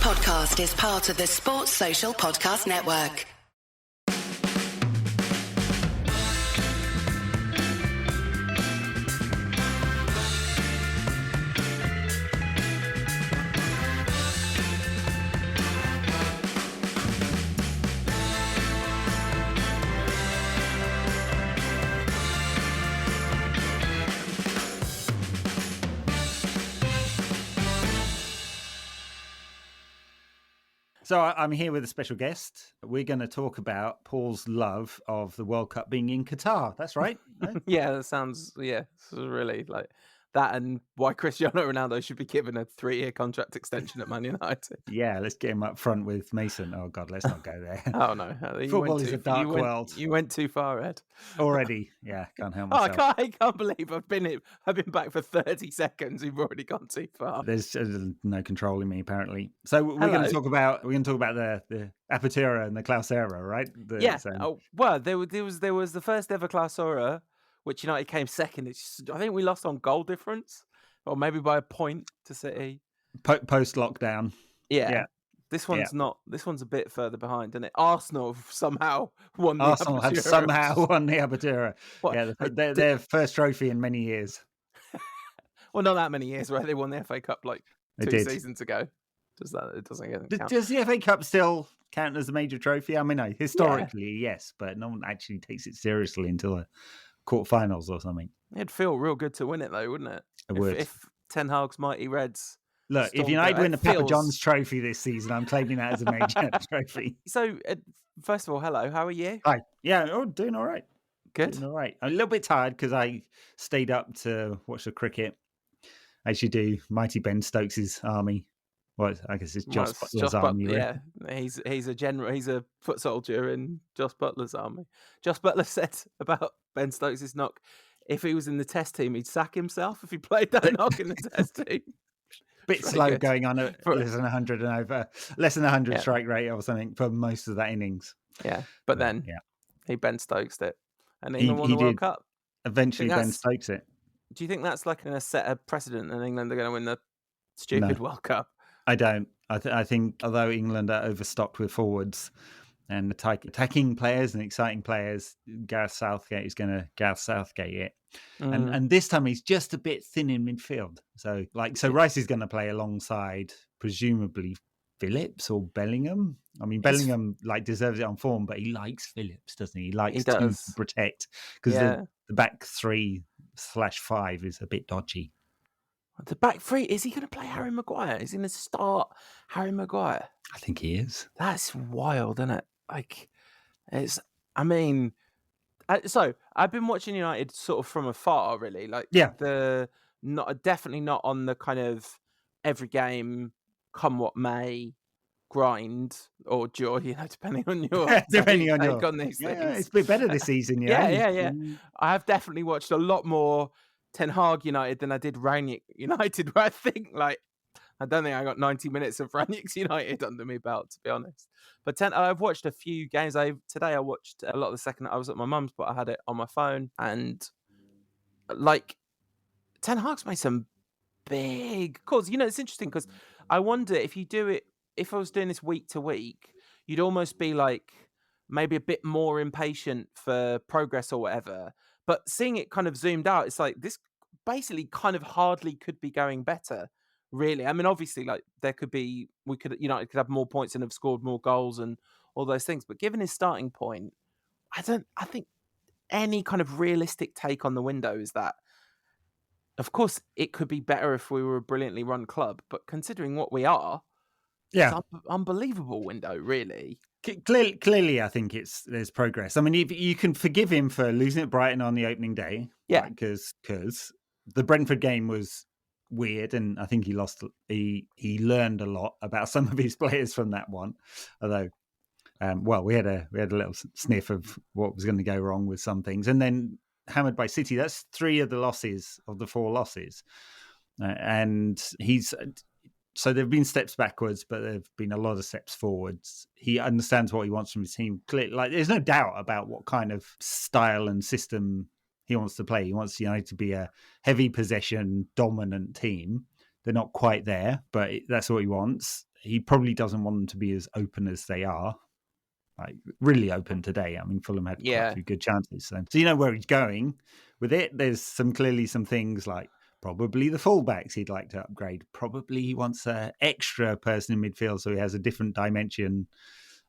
podcast is part of the Sports Social Podcast Network. So I'm here with a special guest. We're going to talk about Paul's love of the World Cup being in Qatar. That's right. No? Yeah, that sounds, it's really like that, and why Cristiano Ronaldo should be given a 3-year contract extension at Man United. Yeah, let's get him up front with Mason. Oh, God, let's not go there. Oh, no. Football is a dark world. You went too far, Ed. Already. Yeah, can't help Oh, myself. I can't believe I've been back for 30 seconds. You've already gone too far. There's no controlling me, apparently. So we're going to talk about the Apertura and the Clausura, right? Well, there was the first ever Clausura, which United came second. I think we lost on goal difference, or maybe by a point to City. Post lockdown. Yeah. This one's not. This one's a bit further behind, isn't it? Arsenal have somehow won the Apertura. Arsenal have somehow won the Apertura. What? Yeah, their first trophy in many years. Well, not that many years, right? They won the FA Cup like two seasons ago. It doesn't count. Does the FA Cup still count as a major trophy? I mean, no, historically, yes, but no one actually takes it seriously until the quarterfinals or something. It'd feel real good to win it, though, wouldn't it? It would. If Ten Hag's mighty Reds. Look, if United win the Papa John's trophy this season, I'm claiming that as a major trophy. So, first of all, hello. How are you? Hi. Yeah, doing all right. Good. Doing all right. I'm a little bit tired because I stayed up to watch the cricket. As you do, mighty Ben Stokes' army. Well, I guess it's Josh Butler's army. Yeah, he's a general. He's a foot soldier in Josh Butler's army. Josh Butler said about Ben Stokes' knock, if he was in the test team, he'd sack himself if he played that knock in the test team. Bit slow good. Going on at less than 100 and over, less than 100 strike rate or something for most of that innings. Yeah, but then he Ben Stokes it, and England won the World Cup. Eventually, Ben Stokes it. Do you think that's like going to set a precedent, and England are going to win the stupid World Cup? I don't. I think although England are overstocked with forwards and attacking players and exciting players, Gareth Southgate is going to Gareth Southgate it. And this time he's just a bit thin in midfield. So Rice is going to play alongside presumably Phillips or Bellingham. I mean, Bellingham deserves it on form, but he likes Phillips, doesn't he? He likes to protect because the back 3/5 is a bit dodgy. The back three, is he going to play Harry Maguire? Is he going to start Harry Maguire? I think he is. That's wild, isn't it? So I've been watching United sort of from afar, really. Definitely not on the kind of every game, come what may, grind or joy, depending on your take on these things. It's a bit better this season, Yeah. I have definitely watched a lot more Ten Hag United than I did Rangnick United, where I don't think I got 90 minutes of Rangnick's United under my belt, to be honest. But I've watched a few games. Today I watched a lot of the second. I was at my mum's, but I had it on my phone. And Ten Hag's made some big calls. It's interesting because I wonder if you do it, if I was doing this week to week, you'd almost be maybe a bit more impatient for progress or whatever. But seeing it kind of zoomed out, it's this basically kind of hardly could be going better, really. I mean, obviously, United could have more points and have scored more goals and all those things. But given his starting point, I think any kind of realistic take on the window is that, of course, it could be better if we were a brilliantly run club. But considering what we are, it's an unbelievable window, really. Clearly, I think there's progress. I mean, you can forgive him for losing at Brighton on the opening day, because the Brentford game was weird, and I think he learned a lot about some of his players from that one. Although, we had a little sniff of what was going to go wrong with some things, and then hammered by City. That's 3 of the 4 losses, and he's. So there have been steps backwards, but there have been a lot of steps forwards. He understands what he wants from his team. There's no doubt about what kind of style and system he wants to play. He wants United to be a heavy possession, dominant team. they're not quite there, but that's what he wants. He probably doesn't want them to be as open as they are. Like really open today. I mean, Fulham had quite a few good chances. So you know where he's going with it. There's clearly some things like probably the fullbacks he'd like to upgrade. Probably he wants an extra person in midfield so he has a different dimension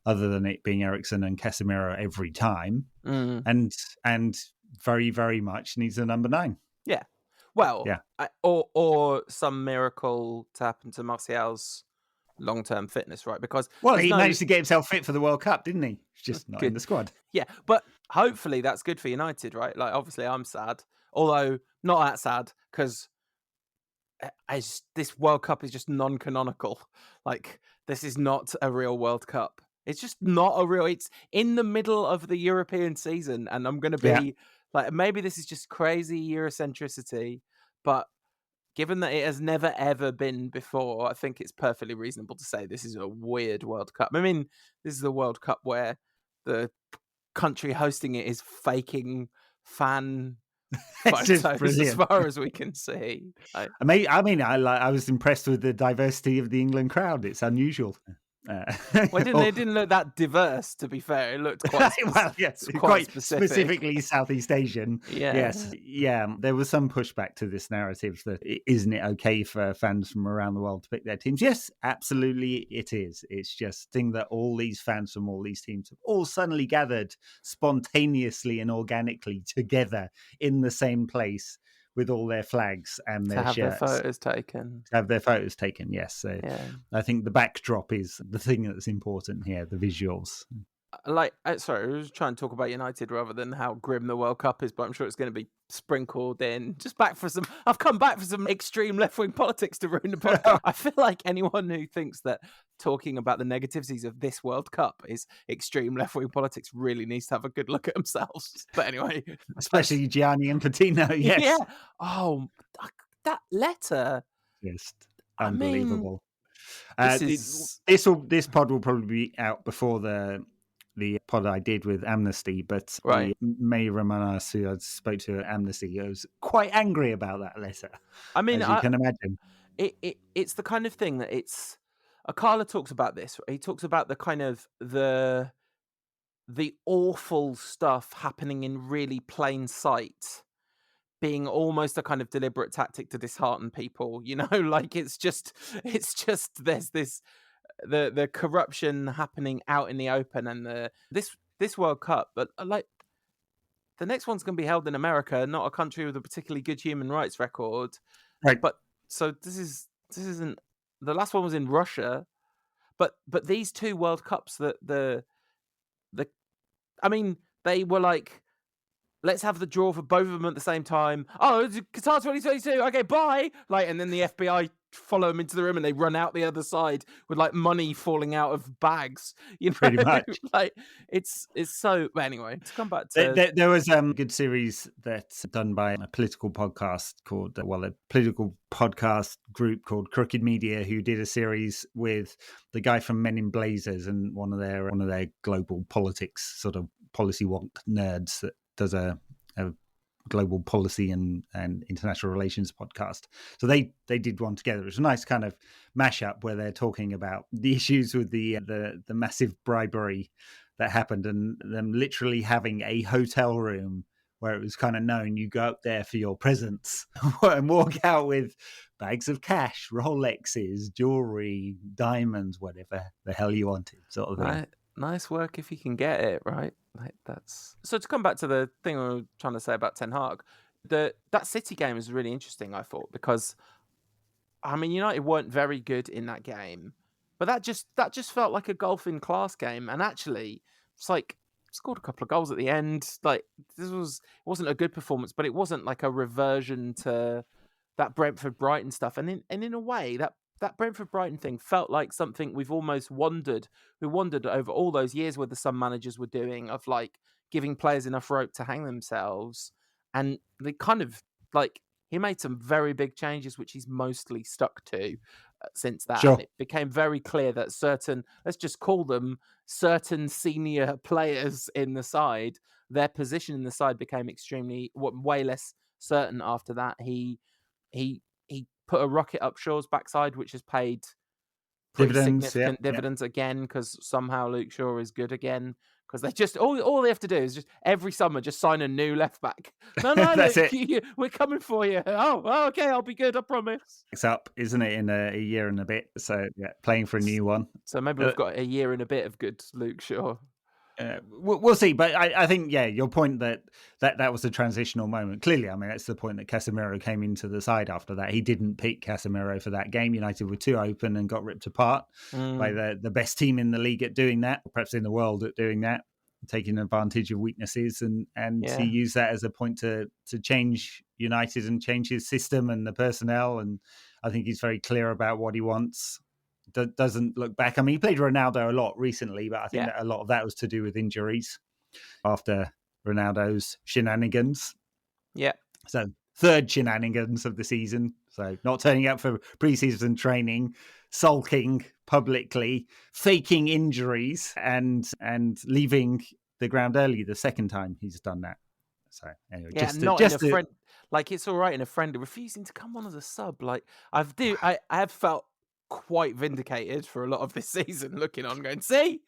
other than it being Eriksen and Casemiro every time. And very, very much needs a number 9. Yeah. Well, or some miracle to happen to Martial's long-term fitness, right? Because he managed to get himself fit for the World Cup, didn't he? Just not in the squad. Yeah, but hopefully that's good for United, right? Like, obviously I'm sad, although not that sad because this World Cup is just non-canonical. Like, this is not a real World Cup. It's just not a real. It's in the middle of the European season, and I'm going to be like, maybe this is just crazy Eurocentricity, but given that it has never, ever been before, I think it's perfectly reasonable to say this is a weird World Cup. I mean, this is a World Cup where the country hosting it is faking fan photos as far as we can see. I was impressed with the diversity of the England crowd. It's unusual. It didn't look that diverse, to be fair. It looked quite quite specifically Southeast Asian. Yes. There was some pushback to this narrative that isn't it okay for fans from around the world to pick their teams? Yes, absolutely it is. It's just a thing that all these fans from all these teams have all suddenly gathered spontaneously and organically together in the same place with all their flags and their shirts. Their photos taken. Have their photos taken, yes. So I think the backdrop is the thing that's important here, the visuals. Sorry, I was trying to talk about United rather than how grim the World Cup is, but I'm sure it's going to be sprinkled in. I've come back for some extreme left-wing politics to ruin the podcast. I feel like anyone who thinks that talking about the negativities of this World Cup is extreme left-wing politics really needs to have a good look at themselves. But anyway. Especially Gianni Infantino, yes. Yeah. Oh, that letter. Just unbelievable. This pod will probably be out before the pod I did with Amnesty, but May Ramanas, who I spoke to at Amnesty, was quite angry about that letter. I mean, as you can imagine. It's the kind of thing that it's... Akala talks about this. He talks about the kind of the awful stuff happening in really plain sight being almost a kind of deliberate tactic to dishearten people, you know, like it's just there's this the corruption happening out in the open, and this World Cup, but like the next one's going to be held in America, not a country with a particularly good human rights record, right? But so this isn't, the last one was in Russia, but these two World Cups, I mean, they were like, let's have the draw for both of them at the same time. Oh, it's Qatar 2022. Okay, bye. Like, and then the FBI follow them into the room and they run out the other side with like money falling out of bags. You know, pretty much. Like it's so. But anyway, to come back to there was a good series that's done by a political podcast called a political podcast group called Crooked Media, who did a series with the guy from Men in Blazers and one of their global politics sort of policy wonk nerds that does a global policy and international relations podcast. So they did one together. It was a nice kind of mashup where they're talking about the issues with the massive bribery that happened, and them literally having a hotel room where it was kind of known you go up there for your presents and walk out with bags of cash, Rolexes, jewelry, diamonds, whatever the hell you wanted, sort of thing. Right. Nice work if you can get it, right? Like that's... So to come back to the thing we were trying to say about Ten Hag, that City game is really interesting, I thought, because I mean United weren't very good in that game, but that just felt like a golfing class game, and actually it's like scored a couple of goals at the end. Like it wasn't a good performance, but it wasn't like a reversion to that Brentford Brighton stuff, and in a way that Brentford Brighton thing felt like something we've almost wondered over all those years whether some managers were doing, of like giving players enough rope to hang themselves. And they kind of like, he made some very big changes, which he's mostly stuck to since that. Sure. And it became very clear that certain, let's just call them certain senior players in the side, their position in the side became way less certain after that. He put a rocket up Shaw's backside, which has paid pretty significant dividends again, because somehow Luke Shaw is good again. Because they just all they have to do is just every summer just sign a new left back. No, That's Luke, it. we're coming for you. Oh, okay, I'll be good, I promise. It's up, isn't it, in a year and a bit? So playing for a new one. So maybe we've got a year and a bit of good Luke Shaw. We'll see, but I think your point that was a transitional moment. Clearly, I mean, that's the point that Casemiro came into the side after that. He didn't pick Casemiro for that game. United were too open and got ripped apart by the best team in the league at doing that, perhaps in the world at doing that, taking advantage of weaknesses, and he used that as a point to change United and change his system and the personnel. And I think he's very clear about what he wants. Doesn't look back. I mean, he played Ronaldo a lot recently, but I think that a lot of that was to do with injuries after Ronaldo's shenanigans. Yeah. So third shenanigans of the season. So not turning up for pre-season training, sulking publicly, faking injuries, and leaving the ground early the second time he's done that. So anyway, friend. Like, it's all right in a friend, refusing to come on as a sub. Like, I have felt quite vindicated for a lot of this season, looking on going, see,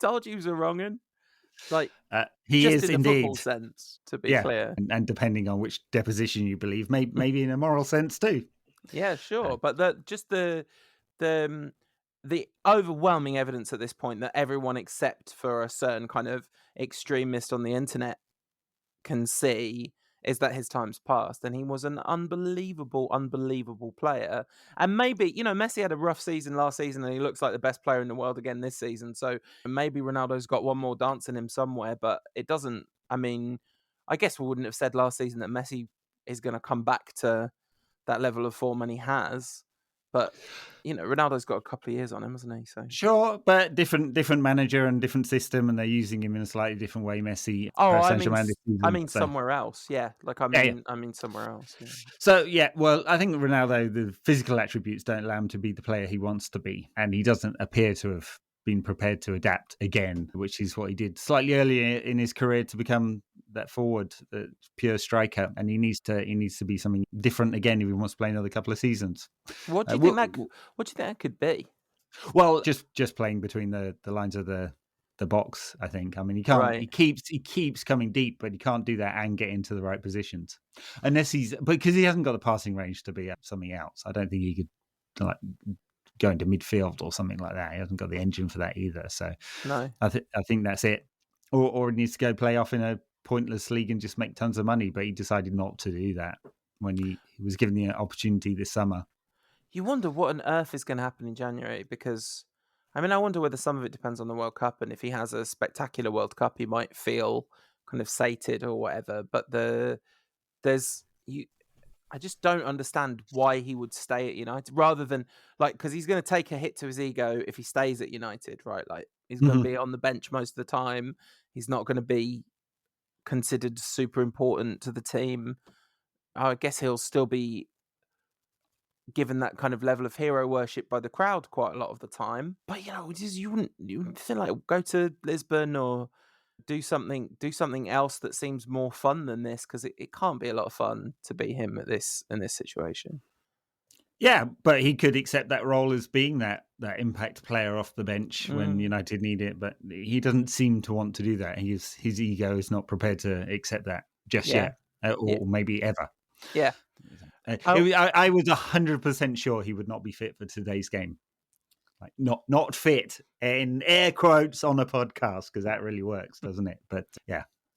told you he was a wrong un. Like, he just is in the indeed football sense, to be clear, and depending on which deposition you believe, maybe in a moral sense too. Yeah, sure, but the overwhelming evidence at this point that everyone except for a certain kind of extremist on the internet can see is that his time's passed, and he was an unbelievable player. And maybe, Messi had a rough season last season, and he looks like the best player in the world again this season. So maybe Ronaldo's got one more dance in him somewhere, but it doesn't. I mean, I guess we wouldn't have said last season that Messi is going to come back to that level of form, and he has. But Ronaldo's got a couple of years on him, hasn't he? So sure, but different manager and different system, and they're using him in a slightly different way. Messi. I mean somewhere else. Yeah, I mean somewhere else. Yeah. So well, I think Ronaldo, the physical attributes don't allow him to be the player he wants to be, and he doesn't appear to have been prepared to adapt again, which is what he did slightly earlier in his career to become that forward, pure striker, and he needs to be something different again if he wants to play another couple of seasons. What do you think that could be? Well, just playing between the lines of the box, I think. I mean, he can't. Right. He keeps coming deep, but he can't do that and get into the right positions unless because he hasn't got the passing range to be something else. I don't think he could go into midfield or something like that. He hasn't got the engine for that either. So no, I think that's it. Or he needs to go play off in a pointless league and just make tons of money. But he decided not to do that when he was given the opportunity this summer. You wonder what on earth is going to happen in January, because I wonder whether some of it depends on the World Cup, and if he has a spectacular World Cup, he might feel kind of sated or whatever. But I just don't understand why he would stay at United rather than because he's going to take a hit to his ego if he stays at United, right? Like, he's going to be on the bench most of the time. He's not going to be considered super important to the team. I guess he'll still be given that kind of level of hero worship by the crowd quite a lot of the time. But you wouldn't feel like go to Lisbon or do something else that seems more fun than this, because it can't be a lot of fun to be him in this situation. Yeah, but he could accept that role as being that impact player off the bench when United need it. But he doesn't seem to want to do that. His ego is not prepared to accept that just yet, or maybe ever. Yeah. I was 100% sure he would not be fit for today's game. Like not fit in air quotes on a podcast, because that really works, doesn't it? But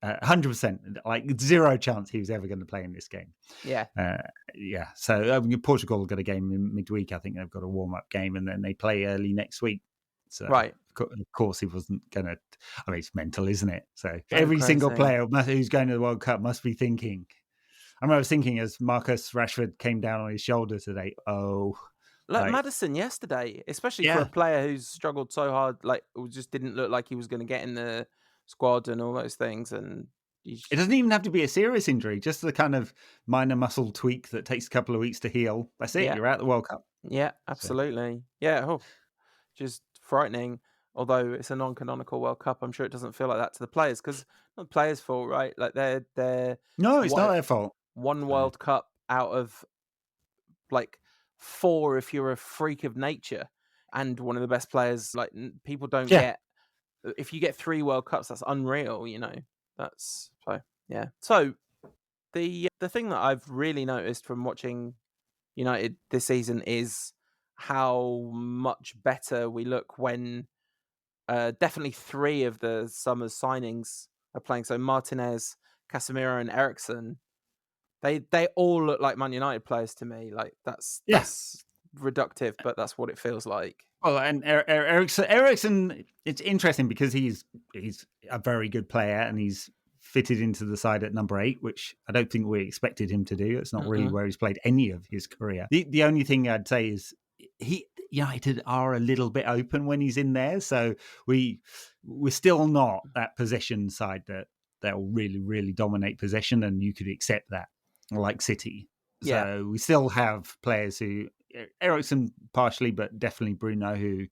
100%, like zero chance he was ever going to play in this game. Yeah. So Portugal got a game in midweek. I think they've got a warm-up game, and then they play early next week. So right. Of course he wasn't going to. I mean, it's mental, isn't it? So every single player who's going to the World Cup must be thinking. I remember thinking as Marcus Rashford came down on his shoulder today, like Maddison yesterday, especially for a player who's struggled so hard, it just didn't look like he was going to get in the squad and all those things. And it doesn't even have to be a serious injury, just the kind of minor muscle tweak that takes a couple of weeks to heal. That's it. You're out the World Cup. Yeah, absolutely. So. Yeah. Just frightening. Although it's a non-canonical World Cup, I'm sure it doesn't feel like that to the players, because not the players' fault, right? Like they're no, it's not their fault. One World Cup out of like 4 if you're a freak of nature and one of the best players. Like people don't get. If you get 3 World Cups, that's unreal. That's so yeah. So the thing that I've really noticed from watching United this season is how much better we look when definitely 3 of the summer's signings are playing. So Martinez, Casemiro, and Eriksen, they all look like Man United players to me. Like that's reductive, but that's what it feels like. Well, and Eriksen, it's interesting because he's a very good player and he's fitted into the side at number 8, which I don't think we expected him to do. It's not really where he's played any of his career. The only thing I'd say is United are a little bit open when he's in there, so we're still not that possession side that will really, really dominate possession, and you could accept that, like City. So we still have players who, Eriksen partially, but definitely Bruno, who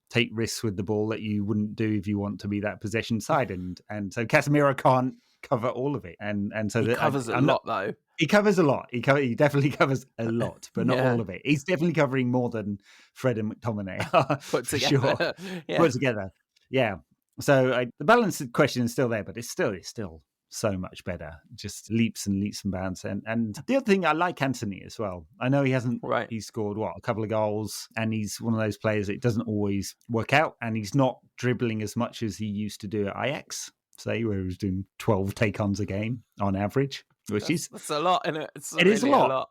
take risks with the ball that you wouldn't do if you want to be that possession side, and so Casemiro can't cover all of it, and so he covers a lot though. He covers a lot. He definitely covers a lot, but not all of it. He's definitely covering more than Fred and McTominay are, put for together. sure. Put together, yeah. So the balance question is still there, but it's still so much better, just leaps and bounds. And the other thing, I like Anthony as well. I know he hasn't, he's scored a couple of goals, and he's one of those players that doesn't always work out, and he's not dribbling as much as he used to do at Ajax, say, where he was doing 12 take-ons a game on average, that's a lot, isn't it? It is a lot.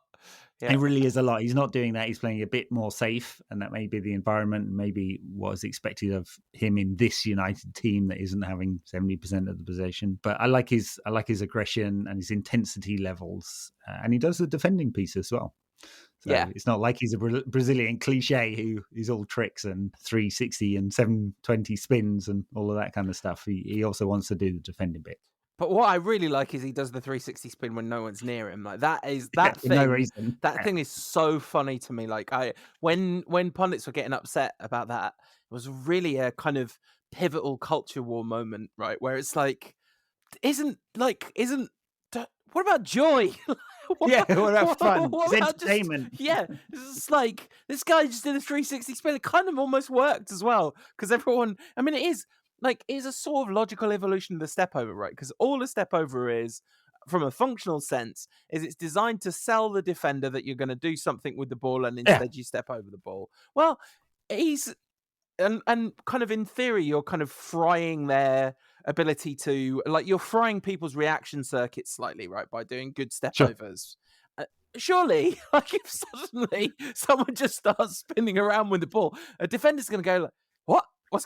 Yeah. It really is a lot. He's not doing that. He's playing a bit more safe, and that may be the environment, maybe what is expected of him in this United team that isn't having 70% of the possession. But I like his aggression and his intensity levels, and he does the defending piece as well. So it's not like he's a Brazilian cliche who is all tricks and 360 and 720 spins and all of that kind of stuff. He also wants to do the defending bit. But what I really like is he does the 360 spin when no one's near him. Like that thing. No reason. That thing is so funny to me. Like when pundits were getting upset about that, it was really a kind of pivotal culture war moment, right? Where it's like, isn't what about joy? What about fun? It's entertainment. It's like this guy just did a 360 spin. It kind of almost worked as well because everyone. I mean, it is. Like, it's a sort of logical evolution of the step over, right? Because all a step over is, from a functional sense, is it's designed to sell the defender that you're going to do something with the ball and instead you step over the ball. Well, and kind of in theory, you're kind of frying their ability to, like, you're frying people's reaction circuits slightly, right? By doing good step overs. Surely, like, if suddenly someone just starts spinning around with the ball, a defender's going to go, like, what?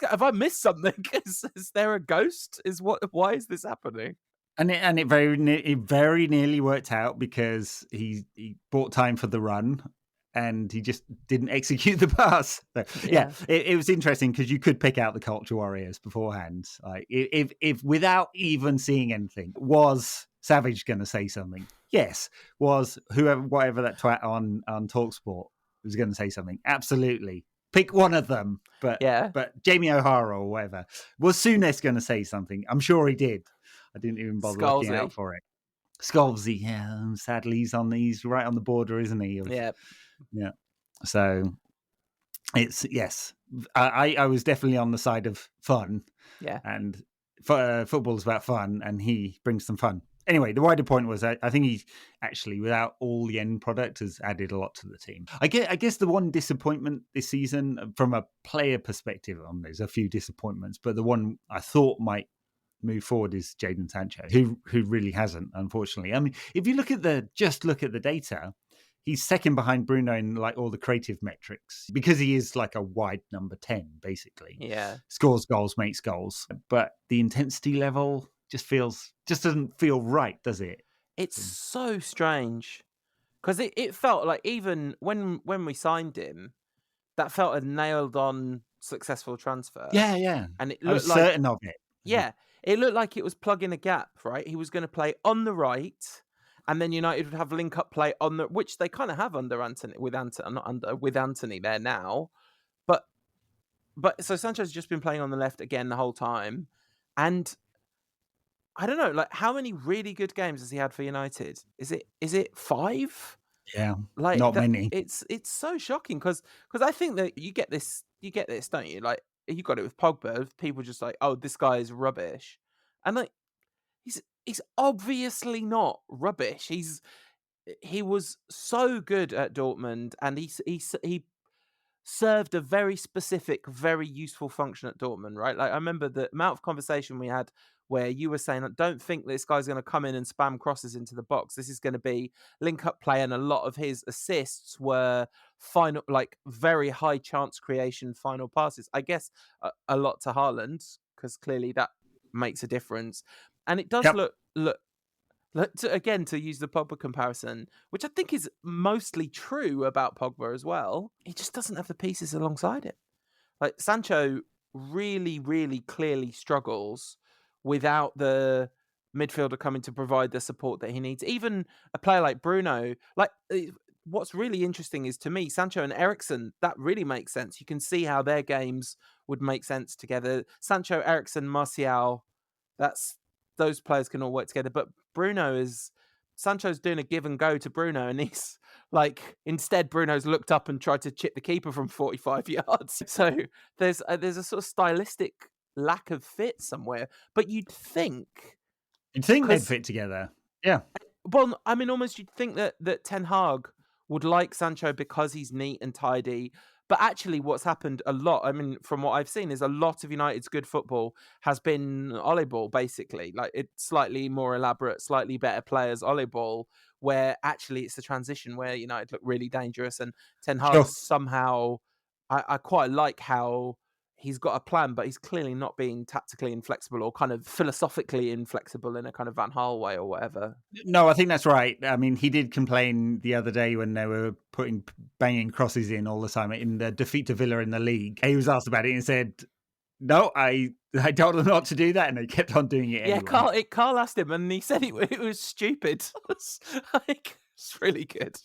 Have I missed something? Is there a ghost? Why is this happening? And it very nearly worked out because he bought time for the run and he just didn't execute the pass. So, it was interesting because you could pick out the culture warriors beforehand. Like if without even seeing anything, was Savage going to say something? Yes. Was whatever that twat on TalkSport was going to say something? Absolutely. Pick one of them, but Jamie O'Hara or whatever. Was Souness going to say something? I'm sure he did. I didn't even bother looking out for it. Scalzi, sadly he's right on the border, isn't he? Yeah. So it's I was definitely on the side of fun. Yeah, and football's about fun, and he brings some fun. Anyway, the wider point was I think he's actually, without all the end product, has added a lot to the team. I guess the one disappointment this season, from a player perspective, there's a few disappointments, but the one I thought might move forward is Jadon Sancho, who really hasn't, unfortunately. I mean, if you look at the data, he's second behind Bruno in like all the creative metrics because he is like a wide number 10, basically. Yeah, scores goals, makes goals, but the intensity level just doesn't feel right, does it? It's so strange because it felt like even when we signed him, that felt a nailed on successful transfer. Yeah, and it looked like certain of it. Yeah, it looked like it was plugging a gap, right? He was going to play on the right, and then United would have link up play on the, which they kind of have with Anthony there now, but so Sancho's just been playing on the left again the whole time, and I don't know, like, how many really good games has he had for United? Is it 5? Yeah, Like not that, many. it's so shocking because I think that you get this, don't you? Like you got it with Pogba. People just like, oh, this guy is rubbish, and like he's obviously not rubbish. He was so good at Dortmund, and he served a very specific, very useful function at Dortmund, right? Like I remember the amount of conversation we had where you were saying, don't think this guy's going to come in and spam crosses into the box. This is going to be link up play, and a lot of his assists were final, like very high chance creation, final passes. I guess a lot to Haaland because clearly that makes a difference, and it does Yep. look. Again, to use the Pogba comparison, which I think is mostly true about Pogba as well, he just doesn't have the pieces alongside it. Like Sancho really, really clearly struggles without the midfielder coming to provide the support that he needs. Even a player like Bruno, what's really interesting is to me, Sancho and Eriksen, that really makes sense. You can see how their games would make sense together. Sancho, Eriksen, Martial, those players can all work together. But Sancho's doing a give and go to Bruno, and he's like, instead Bruno's looked up and tried to chip the keeper from 45 yards. So there's a sort of stylistic lack of fit somewhere. But you'd think they'd fit together. Yeah. Well, I mean, almost you'd think that Ten Hag would like Sancho because he's neat and tidy. But actually, what's happened a lot, I mean, from what I've seen, is a lot of United's good football has been Ole ball, basically. Like, it's slightly more elaborate, slightly better players, Ole ball, where actually it's the transition where United look really dangerous. And Ten Hag somehow, I quite like how he's got a plan, but he's clearly not being tactically inflexible or kind of philosophically inflexible in a kind of Van Gaal way or whatever. No, I think that's right. I mean, he did complain the other day when they were banging crosses in all the time in the defeat to Villa in the league. He was asked about it and said, no, I told them not to do that, and they kept on doing it anyway. Yeah, Carl asked him, and he said it was stupid. It's really good.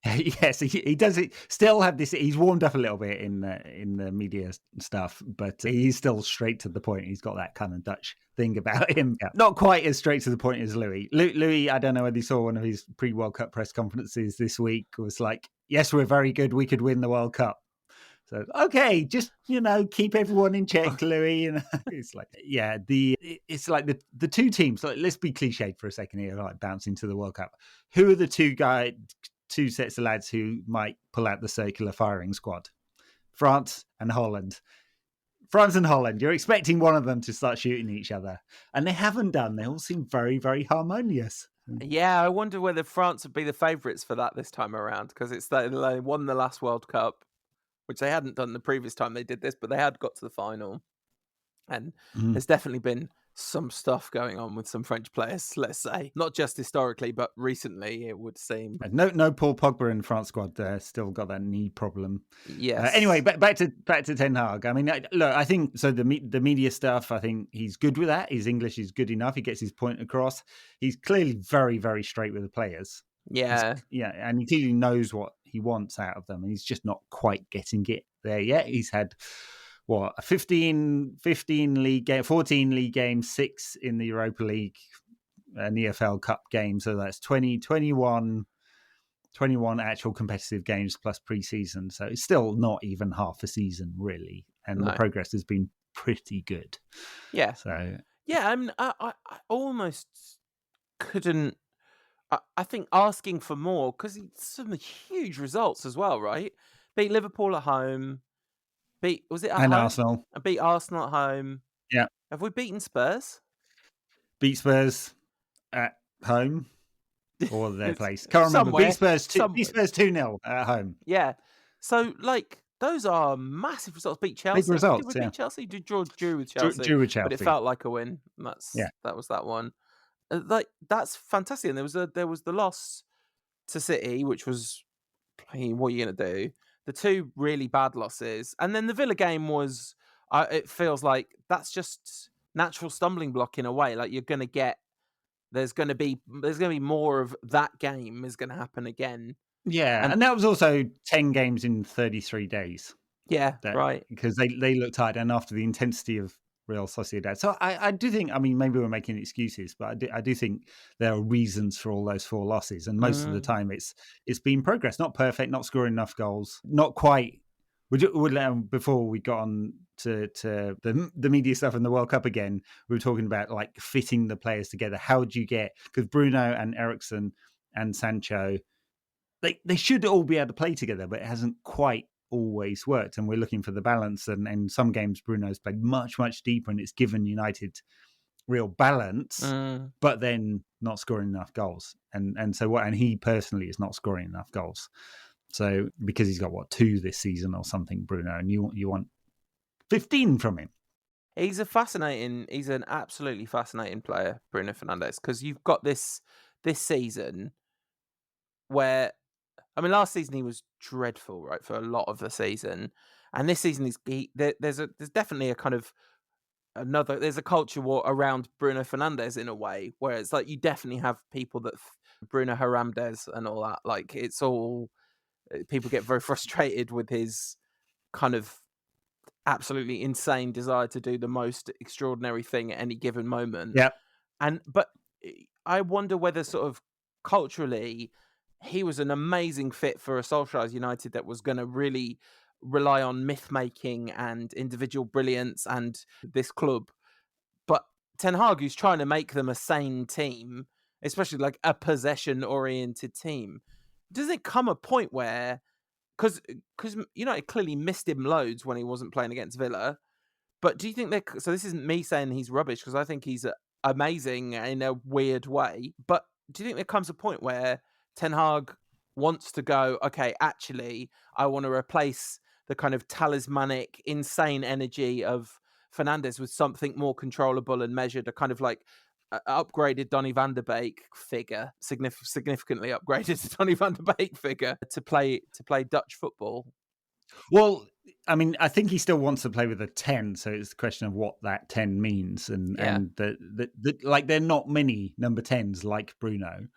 Yes, he does it. Still have this. He's warmed up a little bit in the media stuff, but he's still straight to the point. He's got that kind of Dutch thing about him. Yeah. Not quite as straight to the point as Louis. Louis, I don't know whether you saw one of his pre-World Cup press conferences this week. Was like, "Yes, we're very good. We could win the World Cup." So okay, just keep everyone in check, Louis. And it's like, yeah, it's like the two teams. Like, let's be cliched for a second here, like bouncing to the World Cup. Who are the two sets of lads who might pull out the circular firing squad? France and Holland. France and Holland. You're expecting one of them to start shooting each other, and they haven't done. They all seem very, very harmonious. Yeah, I wonder whether France would be the favourites for that this time around, because they won the last World Cup, which they hadn't done the previous time they did this, but they had got to the final. And there's definitely been some stuff going on with some French players, let's say. Not just historically, but recently, it would seem. No Paul Pogba in the France squad there. Still got that knee problem. Yes. Anyway, back to Ten Hag. I mean, look, I think so. The media stuff, I think he's good with that. His English is good enough. He gets his point across. He's clearly very, very straight with the players. Yeah. And he clearly knows what he wants out of them, and he's just not quite getting it there yet. He's had 15 league game, 14 league games, 6 in the Europa League and EFL Cup games. So that's 21 actual competitive games plus pre-season. So it's still not even half a season, really. And the progress has been pretty good. Yeah. So yeah, I almost couldn't. I think asking for more, because some huge results as well, right? Beat Liverpool at home. Was it at home? Arsenal. Beat Arsenal at home. Yeah. Have we beaten Spurs? Beat Spurs at home or their place. Can't remember. Beat Spurs 2-0 at home. Yeah. So those are massive results. Beat Chelsea. Big results. Did we beat Chelsea? Did drew with Chelsea? Drew with Chelsea. But it felt like a win. That was that one. That's fantastic. And there was the loss to City, which was, what are you going to do? The two really bad losses, and then the Villa game was. It feels like that's just natural stumbling block in a way. Like you're going to get. There's going to be more of that game is going to happen again. Yeah, and that was also 10 games in 33 days. Yeah, right. Because they looked tired, and after the intensity of Real Sociedad. So I do think, I mean, maybe we're making excuses, but I do think there are reasons for all those 4 losses. And most of the time it's been progress, not perfect, not scoring enough goals, not quite. Before we got on to the media stuff and the World Cup again, we were talking about like fitting the players together. How do you get, because Bruno and Eriksen and Sancho, they should all be able to play together, but it hasn't quite always worked, and we're looking for the balance. And in some games Bruno's played much deeper, and it's given United real balance, but then not scoring enough goals. And so what? And he personally is not scoring enough goals. So because he's got 2 this season or something, Bruno, and you want 15 from him. He's an absolutely fascinating player, Bruno Fernandes, because you've got this season where, I mean, last season he was dreadful, right, for a lot of the season, and this season there's definitely a kind of there's a culture war around Bruno Fernandes in a way, where it's like you definitely have people that Bruno Haramdes and all that, like it's all, people get very frustrated with his kind of absolutely insane desire to do the most extraordinary thing at any given moment. Yeah. But I wonder whether sort of culturally he was an amazing fit for a Solskjaer's United that was going to really rely on myth making and individual brilliance and this club. But Ten Hag, who's trying to make them a sane team, especially like a possession oriented team, does it come a point where, because United clearly missed him loads when he wasn't playing against Villa, but do you think so this isn't me saying he's rubbish, because I think he's amazing in a weird way, but do you think there comes a point where Ten Hag wants to go, okay, actually, I want to replace the kind of talismanic, insane energy of Fernandes with something more controllable and measured, a kind of like upgraded Donny van de Beek figure, significantly upgraded Donny van de Beek figure to play Dutch football? Well, I mean, I think he still wants to play with a 10, so it's a question of what that 10 means. And like there are not many number 10s like Bruno,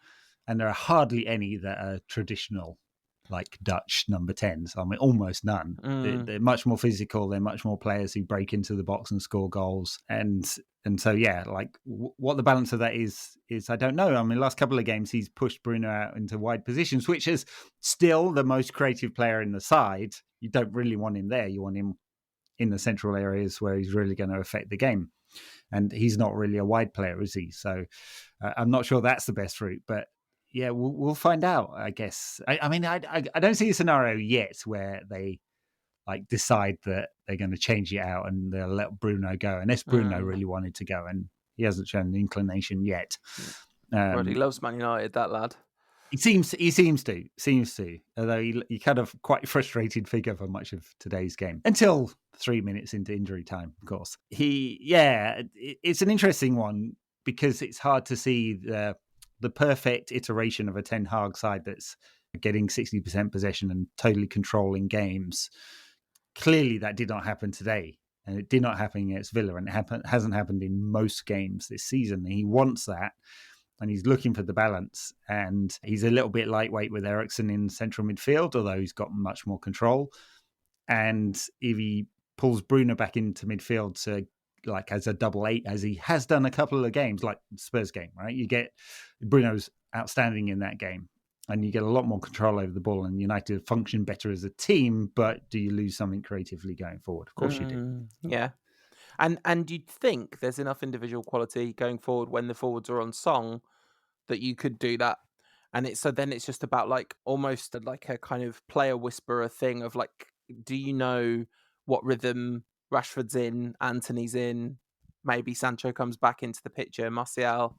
and there are hardly any that are traditional like Dutch number 10s. I mean, almost none. They're much more physical. They're much more players who break into the box and score goals. And so, yeah, like what the balance of that is I don't know. I mean, last couple of games, he's pushed Bruno out into wide positions, which is still the most creative player in the side. You don't really want him there. You want him in the central areas where he's really going to affect the game. And he's not really a wide player, is he? So I'm not sure that's the best route, but yeah, we'll find out, I guess. I mean, I don't see a scenario yet where they like decide that they're going to change it out and they'll let Bruno go, unless Bruno really wanted to go, and he hasn't shown an inclination yet. Well, he loves Man United, that lad. He seems to, although he kind of quite frustrated figure for much of today's game until 3 minutes into injury time, of course. It's an interesting one because it's hard to see the perfect iteration of a Ten Hag side that's getting 60% possession and totally controlling games. Clearly, that did not happen today, and it did not happen against Villa, and it hasn't happened in most games this season. And he wants that, and he's looking for the balance. And he's a little bit lightweight with Eriksen in central midfield, although he's got much more control. And if he pulls Bruno back into midfield to like as a double 8, as he has done a couple of games, like the Spurs game, right? You get Bruno's outstanding in that game, and you get a lot more control over the ball, and United function better as a team. But do you lose something creatively going forward? Of course you do. Yeah. And you'd think there's enough individual quality going forward when the forwards are on song that you could do that. And then it's just about like almost like a kind of player whisperer thing of like, do you know what rhythm Rashford's in, Antony's in, maybe Sancho comes back into the picture, Martial,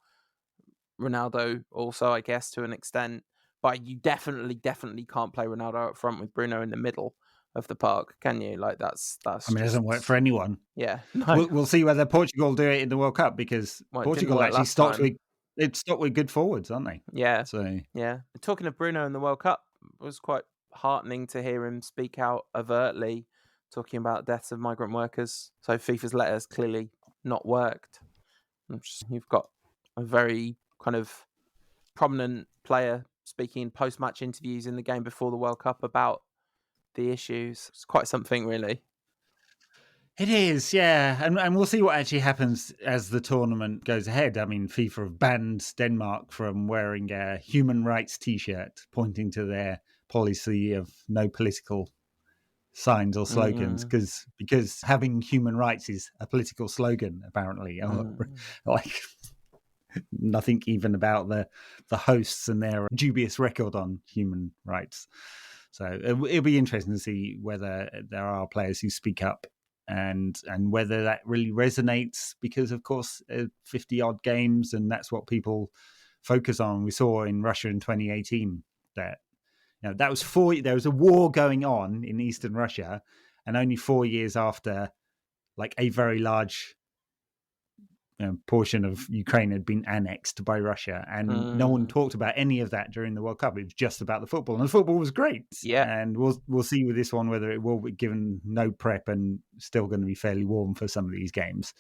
Ronaldo also, I guess, to an extent. But you definitely can't play Ronaldo up front with Bruno in the middle of the park, can you? Like that's. I mean, it doesn't work for anyone. Yeah, no. We'll see whether Portugal do it in the World Cup, because Portugal actually stopped with good forwards, aren't they? Yeah. So yeah. Talking of Bruno in the World Cup, it was quite heartening to hear him speak out overtly, talking about deaths of migrant workers. So FIFA's letter has clearly not worked. You've got a very kind of prominent player speaking in post-match interviews in the game before the World Cup about the issues. It's quite something, really. It is, yeah. And we'll see what actually happens as the tournament goes ahead. I mean, FIFA have banned Denmark from wearing a human rights T-shirt pointing to their policy of no political signs or slogans because having human rights is a political slogan, apparently. Like nothing even about the hosts and their dubious record on human rights. So it'll be interesting to see whether there are players who speak up and whether that really resonates, because of course 50 odd games, and that's what people focus on. We saw in Russia in 2018 that that was there was a war going on in Eastern Russia, and only 4 years after like a very large portion of Ukraine had been annexed by Russia, and no one talked about any of that during the World Cup. It was just about the football, and the football was great. Yeah, and we'll see with this one whether it will be given no prep and still going to be fairly warm for some of these games,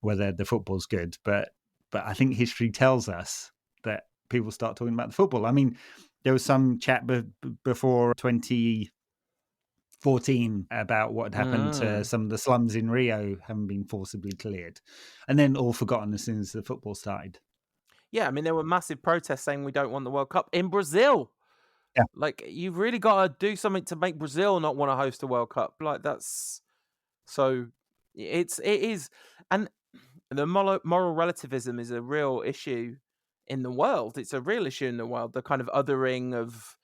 whether the football's good. But I think history tells us that people start talking about the football. I mean, there was some chat before 2014 about what had happened to some of the slums in Rio having been forcibly cleared, and then all forgotten as soon as the football started. Yeah, I mean, there were massive protests saying we don't want the World Cup in Brazil. Yeah. Like, you've really got to do something to make Brazil not want to host a World Cup. Like, that's so it is. And the moral relativism is a real issue in the world. It's a real issue in the world. The kind of othering of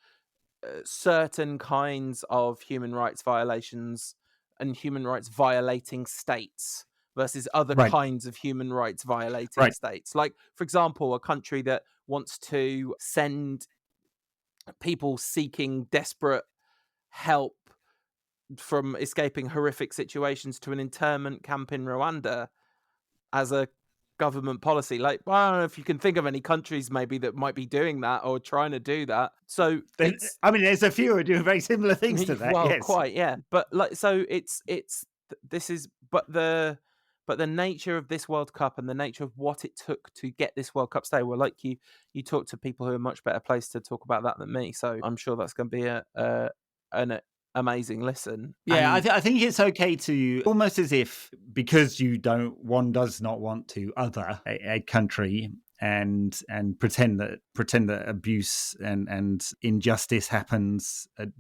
certain kinds of human rights violations and human rights violating states versus other kinds of human rights violating states. Like, for example, a country that wants to send people seeking desperate help from escaping horrific situations to an internment camp in Rwanda as a government policy. Like, well, I don't know if you can think of any countries maybe that might be doing that or trying to do that. So there's a few who are doing very similar things to that. Well, yes. Quite, yeah. But like, so but the nature of this World Cup and the nature of what it took to get this World Cup stay. Well, like you talk to people who are much better placed to talk about that than me. So I'm sure that's going to be an amazing listen. Yeah, I think it's okay to almost as if, because one does not want to other a country and pretend that abuse and injustice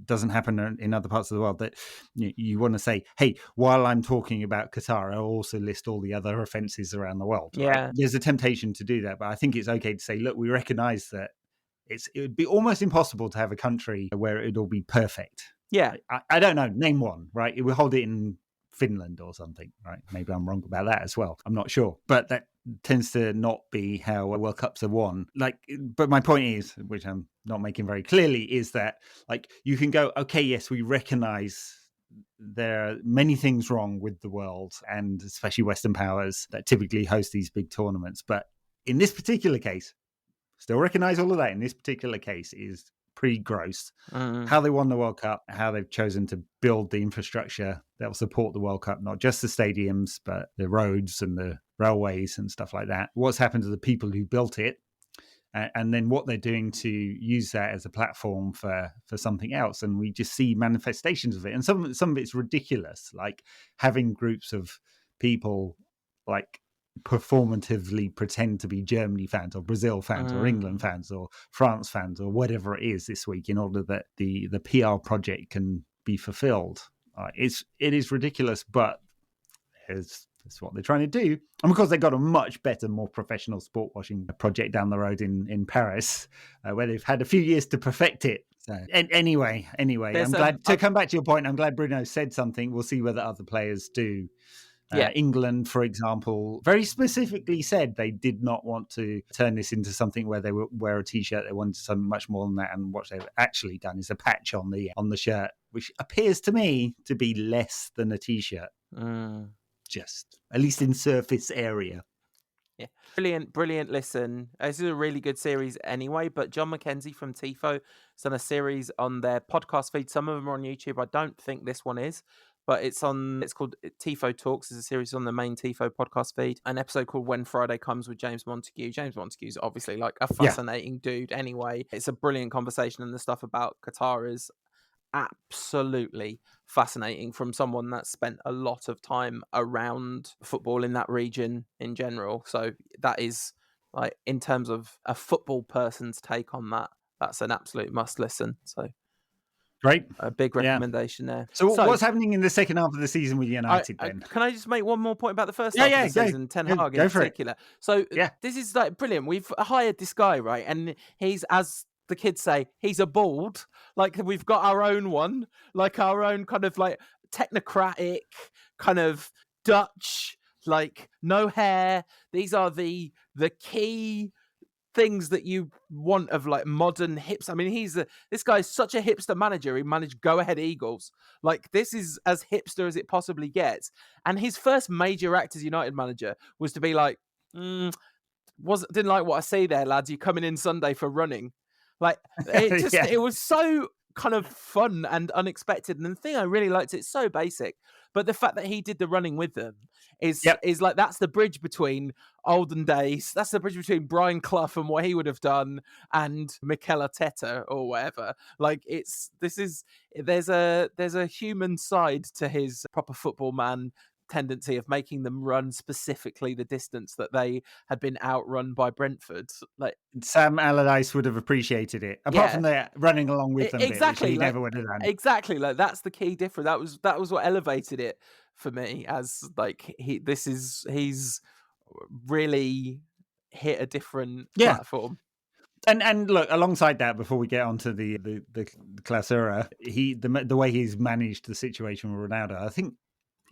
doesn't happen in other parts of the world, that you want to say, hey, while I'm talking about Qatar, I'll also list all the other offences around the world. Yeah, right? There's a temptation to do that, but I think it's okay to say, look, we recognise that it would be almost impossible to have a country where it'll be perfect. Yeah. I don't know. Name one, right? It would hold it in Finland or something, right? Maybe I'm wrong about that as well. I'm not sure. But that tends to not be how World Cups are won. But my point is, which I'm not making very clearly, is that you can go, okay, yes, we recognize there are many things wrong with the world, and especially Western powers that typically host these big tournaments. But in this particular case, still recognize all of that. In this particular case is pretty gross. How they won the World Cup, how they've chosen to build the infrastructure that will support the World Cup, not just the stadiums, but the roads and the railways and stuff like that. What's happened to the people who built it, and then what they're doing to use that as a platform for something else. And we just see manifestations of it. And some of it's ridiculous, like having groups of people performatively pretend to be Germany fans or Brazil fans or England fans or France fans or whatever it is this week in order that the PR project can be fulfilled. It is ridiculous, but it's what they're trying to do. And of course, they've got a much better, more professional sport washing project down the road in Paris, where they've had a few years to perfect it. So anyway, I'm glad to come back to your point. I'm glad Bruno said something. We'll see whether other players do. England, for example, very specifically said they did not want to turn this into something where they would wear a T-shirt. They wanted something much more than that. And what they've actually done is a patch on the shirt, which appears to me to be less than a T-shirt, just at least in surface area. Yeah, brilliant listen. This is a really good series anyway, but John McKenzie from Tifo has done a series on their podcast feed. Some of them are on YouTube. I don't think this one is. But it's called Tifo Talks. It's a series on the main Tifo podcast feed. An episode called When Friday Comes with James Montague. James Montague's obviously a fascinating dude anyway. It's a brilliant conversation, and the stuff about Qatar is absolutely fascinating from someone that spent a lot of time around football in that region in general. So that is, like, in terms of a football person's take on that, that's an absolute must listen. So great. a big recommendation there. So what's happening in the second half of the season with United then? Can I just make one more point about the first half of the season, Ten Hag in particular? So this is like brilliant. We've hired this guy, right? And he's, as the kids say, he's a bald. Like, we've got our own one, like our own kind of like technocratic, kind of Dutch, like no hair. These are the key things that you want of like modern hips. I mean, this guy's such a hipster manager. He managed Go Ahead Eagles. Like, this is as hipster as it possibly gets. And his first major act as United manager was to be like, didn't like what I see there, lads. You're coming in Sunday for running. Like, it just it was so kind of fun and unexpected. And the thing I really liked, it's so basic, but the fact that he did the running with them is like, that's the bridge between olden days. That's the bridge between Brian Clough and what he would have done and Mikel Arteta or whatever. Like, there's a human side to his proper football man tendency of making them run specifically the distance that they had been outrun by Brentford. Like, Sam Allardyce would have appreciated it, apart from the running along with them. Exactly, bit, which he never would have done. Exactly, like that's the key difference. That was what elevated it for me, as like he's really hit a different platform. And look, alongside that, before we get onto the Clausura, the way he's managed the situation with Ronaldo, I think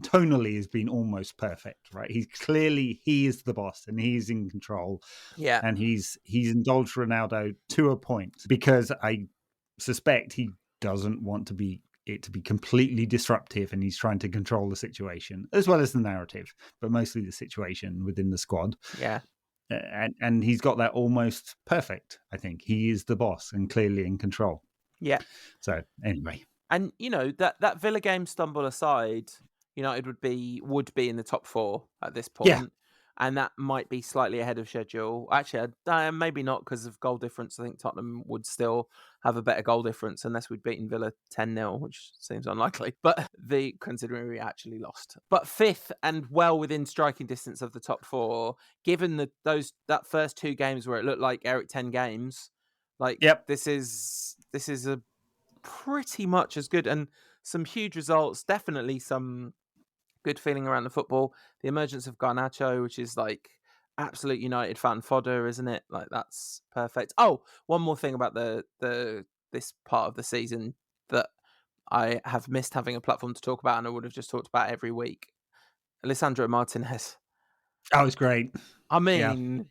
tonally has been almost perfect, right? He is the boss and he's in control. Yeah. And he's indulged Ronaldo to a point, because I suspect he doesn't want it to be completely disruptive, and he's trying to control the situation as well as the narrative, but mostly the situation within the squad. Yeah. And he's got that almost perfect. I think he is the boss and clearly in control. Yeah. So anyway. And that Villa game stumble aside, United would be in the top 4 at this point, and that might be slightly ahead of schedule. Actually, maybe not, because of goal difference. I think Tottenham would still have a better goal difference unless we'd beaten Villa 10-0, which seems unlikely. But considering we actually lost, but 5th and well within striking distance of the top 4, given that first 2 games where it looked like Eric 10 games, like this is a pretty much as good, and some huge results. Definitely some good feeling around the football. The emergence of Garnacho, which is like absolute United fan fodder, isn't it? Like, that's perfect. Oh, one more thing about this part of the season that I have missed having a platform to talk about, and I would have just talked about every week. Lisandro Martinez. Oh, it's great. I mean,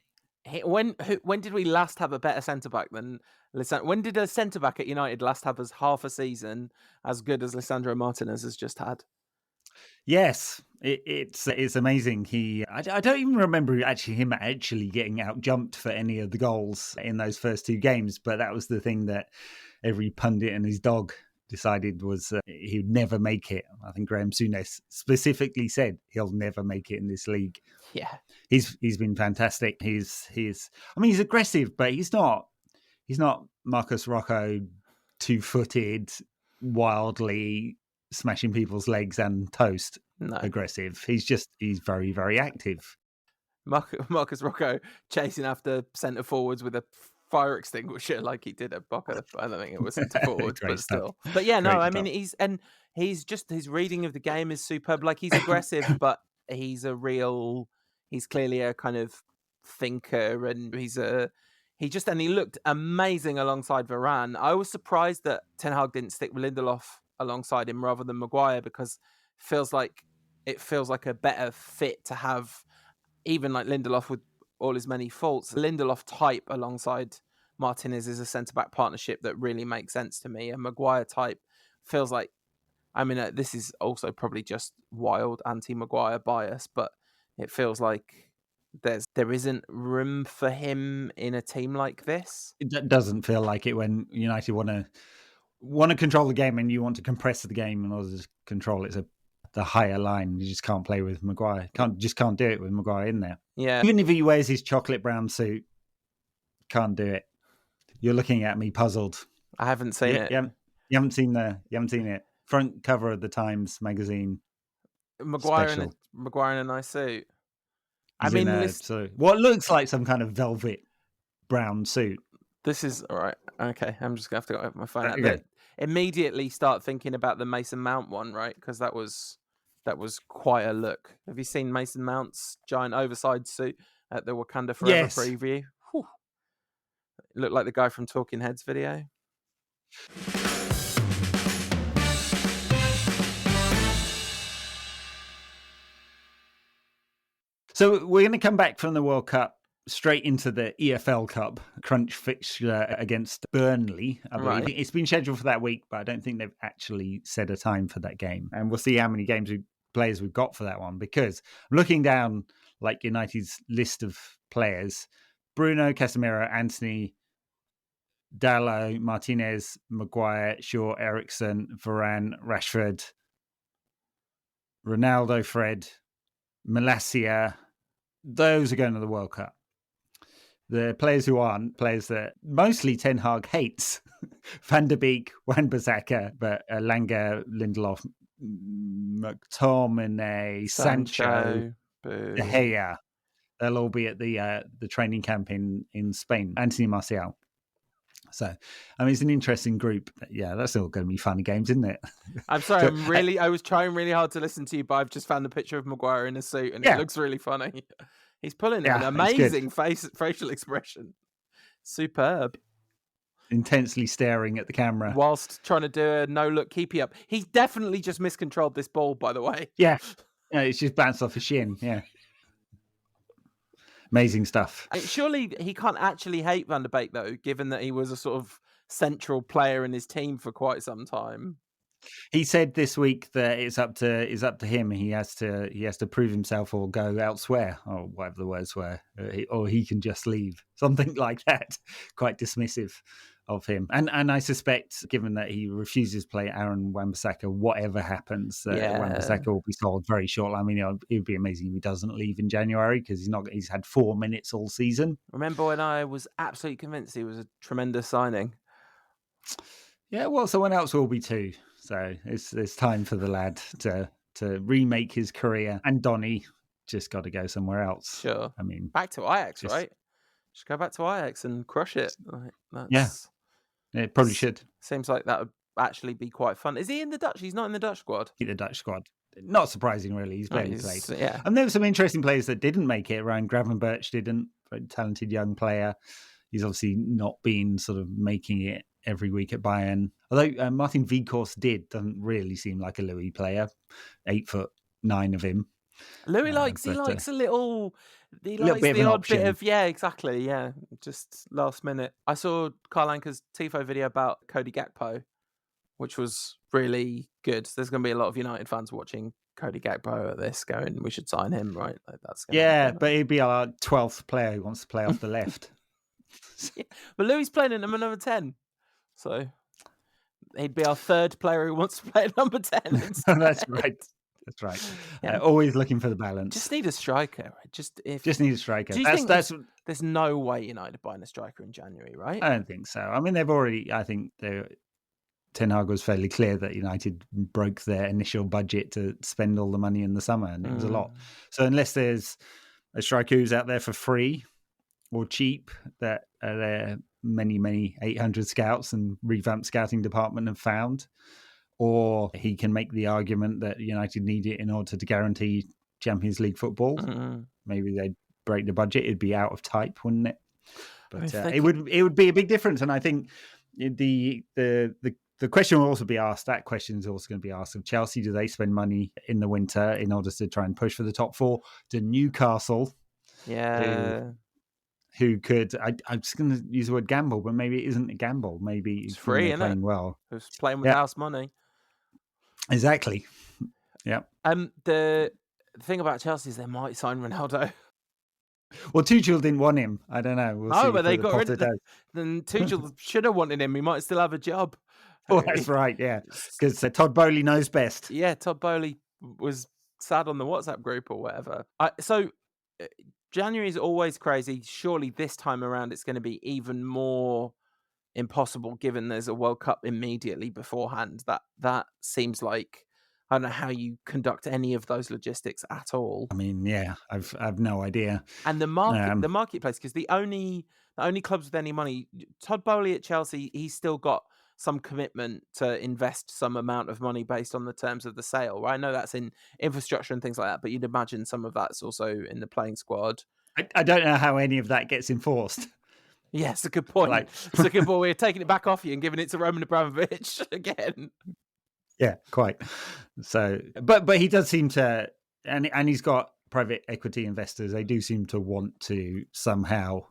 when did we last have a better centre-back than Lisandro? When did a centre-back at United last have as half a season as good as Lisandro Martinez has just had? Yes, it's amazing. I don't even remember him actually getting out jumped for any of the goals in those first 2 games, but that was the thing that every pundit and his dog decided was he would never make it. I think Graham Souness specifically said he'll never make it in this league. Yeah, he's been fantastic. He's aggressive, but he's not Marcus Rocco 2-footed, wildly smashing people's legs and toast aggressive. He's very, very active. Marcus Rocco chasing after centre forwards with a fire extinguisher like he did at Boca. I don't think it was centre forwards, but still. But yeah, no, I mean, his reading of the game is superb. Like, he's aggressive, but he's clearly a kind of thinker, and he looked amazing alongside Varane. I was surprised that Ten Hag didn't stick with Lindelof alongside him rather than Maguire, because it feels like a better fit to have, even like Lindelof with all his many faults, Lindelof type alongside Martinez is a centre-back partnership that really makes sense to me. A Maguire type feels like, I mean, this is also probably just wild anti-Maguire bias, but it feels like there isn't room for him in a team like this. It doesn't feel like it when United want to control the game, and you want to compress the game in order to control it. The higher line, you just can't play with Maguire. Can't do it with Maguire in there. Yeah. Even if he wears his chocolate brown suit, can't do it. You're looking at me puzzled. I haven't seen it. You haven't seen it. front cover of the Times magazine. Maguire special. in a nice suit. He's what looks like some kind of velvet brown suit. This is all right. Okay, I'm just gonna have to go over my phone. Okay. Immediately start thinking about the Mason Mount one, right? Because that was quite a look. Have you seen Mason Mount's giant oversized suit at the Wakanda Forever preview? Whew. It looked like the guy from Talking Heads video. So we're going to come back from the World Cup straight into the EFL Cup crunch fixture against Burnley, I believe. Right. It's been scheduled for that week, but I don't think they've actually set a time for that game. And we'll see how many players we've got for that one, because I'm looking down like United's list of players. Bruno, Casemiro, Anthony, Dalot, Martinez, Maguire, Shaw, Eriksen, Varane, Rashford, Ronaldo, Fred, Malacia. Those are going to the World Cup. The players who aren't, players that mostly Ten Hag hates, Van der Beek, Wan-Bissaka, but Langer, Lindelof, McTominay, Sancho, De Gea. They'll all be at the training camp in Spain. Anthony Martial. So, I mean, it's an interesting group. Yeah, that's all going to be fun games, isn't it? I'm sorry, I was trying really hard to listen to you, but I've just found the picture of Maguire in a suit, and it looks really funny. He's pulling an amazing facial expression. Superb. Intensely staring at the camera. Whilst trying to do a no-look keepy up. He's definitely just miscontrolled this ball, by the way. Yeah, it's just bounced off his shin, yeah. Amazing stuff. Surely he can't actually hate Van der Beek, though, given that he was a sort of central player in his team for quite some time. He said this week that it's up to him. He has to prove himself or go elsewhere, or whatever the words were, or he can just leave. Something like that. Quite dismissive of him. And I suspect, given that he refuses to play Aaron Wan-Bissaka, whatever happens, Wan-Bissaka will be sold very short. I mean, it would be amazing if he doesn't leave in January, because he's had 4 minutes all season. Remember when I was absolutely convinced he was a tremendous signing? Yeah, well, someone else will be too. So it's time for the lad to remake his career. And Donny just got to go somewhere else. Sure. I mean, back to Ajax, right? Just go back to Ajax and crush it. Yeah, it probably should. Seems like that would actually be quite fun. Is he in the Dutch? He's not in the Dutch squad. The Dutch squad. Not surprising, really. He's barely played. Yeah. And there were some interesting players that didn't make it. Ryan Gravenberch didn't. Very talented young player. He's obviously not been sort of making it every week at Bayern. Although Martin Weghorst doesn't really seem like a Louis player. 8'9" of him. Louis likes a little. He likes the odd bit of exactly. Yeah, just last minute. I saw Carl Anker's Tifo video about Cody Gakpo, which was really good. There's going to be a lot of United fans watching Cody Gakpo at this, going, "We should sign him," right? Like, that's but he'd be our 12th player who wants to play off the left. But Louis playing at number 10, so he'd be our 3rd player who wants to play at number 10. That's right. That's right. Yeah. Always looking for the balance. Just need a striker, right? Just need a striker. Do you think there's no way United are buying a striker in January, right? I don't think so. I mean, Ten Hag was fairly clear that United broke their initial budget to spend all the money in the summer, and it was a lot. So unless there's a striker who's out there for free or cheap, that there many 800 scouts and revamped scouting department have found, or he can make the argument that United need it in order to guarantee Champions League football. Maybe they'd break the budget. It'd be out of type, wouldn't it? But it would be a big difference. And I think the question will also be asked. That question is also going to be asked of Chelsea. Do they spend money in the winter in order to try and push for the top 4? To Newcastle, who could? I'm just going to use the word gamble, but maybe it isn't a gamble. Maybe it's free, isn't it? Well, who's playing with house money? Exactly. Yeah. The thing about Chelsea is they might sign Ronaldo. Well, Tuchel didn't want him. I don't know. We'll see, but they got rid of him. Then Tuchel should have wanted him. He might still have a job. Oh, that's right. Yeah, because Todd Bowley knows best. Yeah, Todd Bowley was sad on the WhatsApp group or whatever. So January is always crazy. Surely this time around it's going to be even more impossible given there's a World Cup immediately beforehand. That seems like, I don't know how you conduct any of those logistics at all. I mean, yeah, I've no idea. And the marketplace, because the only clubs with any money, Todd Boehly at Chelsea, he's still got some commitment to invest some amount of money based on the terms of the sale. Right? I know that's in infrastructure and things like that, but you'd imagine some of that's also in the playing squad. I don't know how any of that gets enforced. Yeah, it's a good point. It's a good point. We're taking it back off you and giving it to Roman Abramovich again. Yeah, quite. So, but he does seem to, and he's got private equity investors. They do seem to want to somehow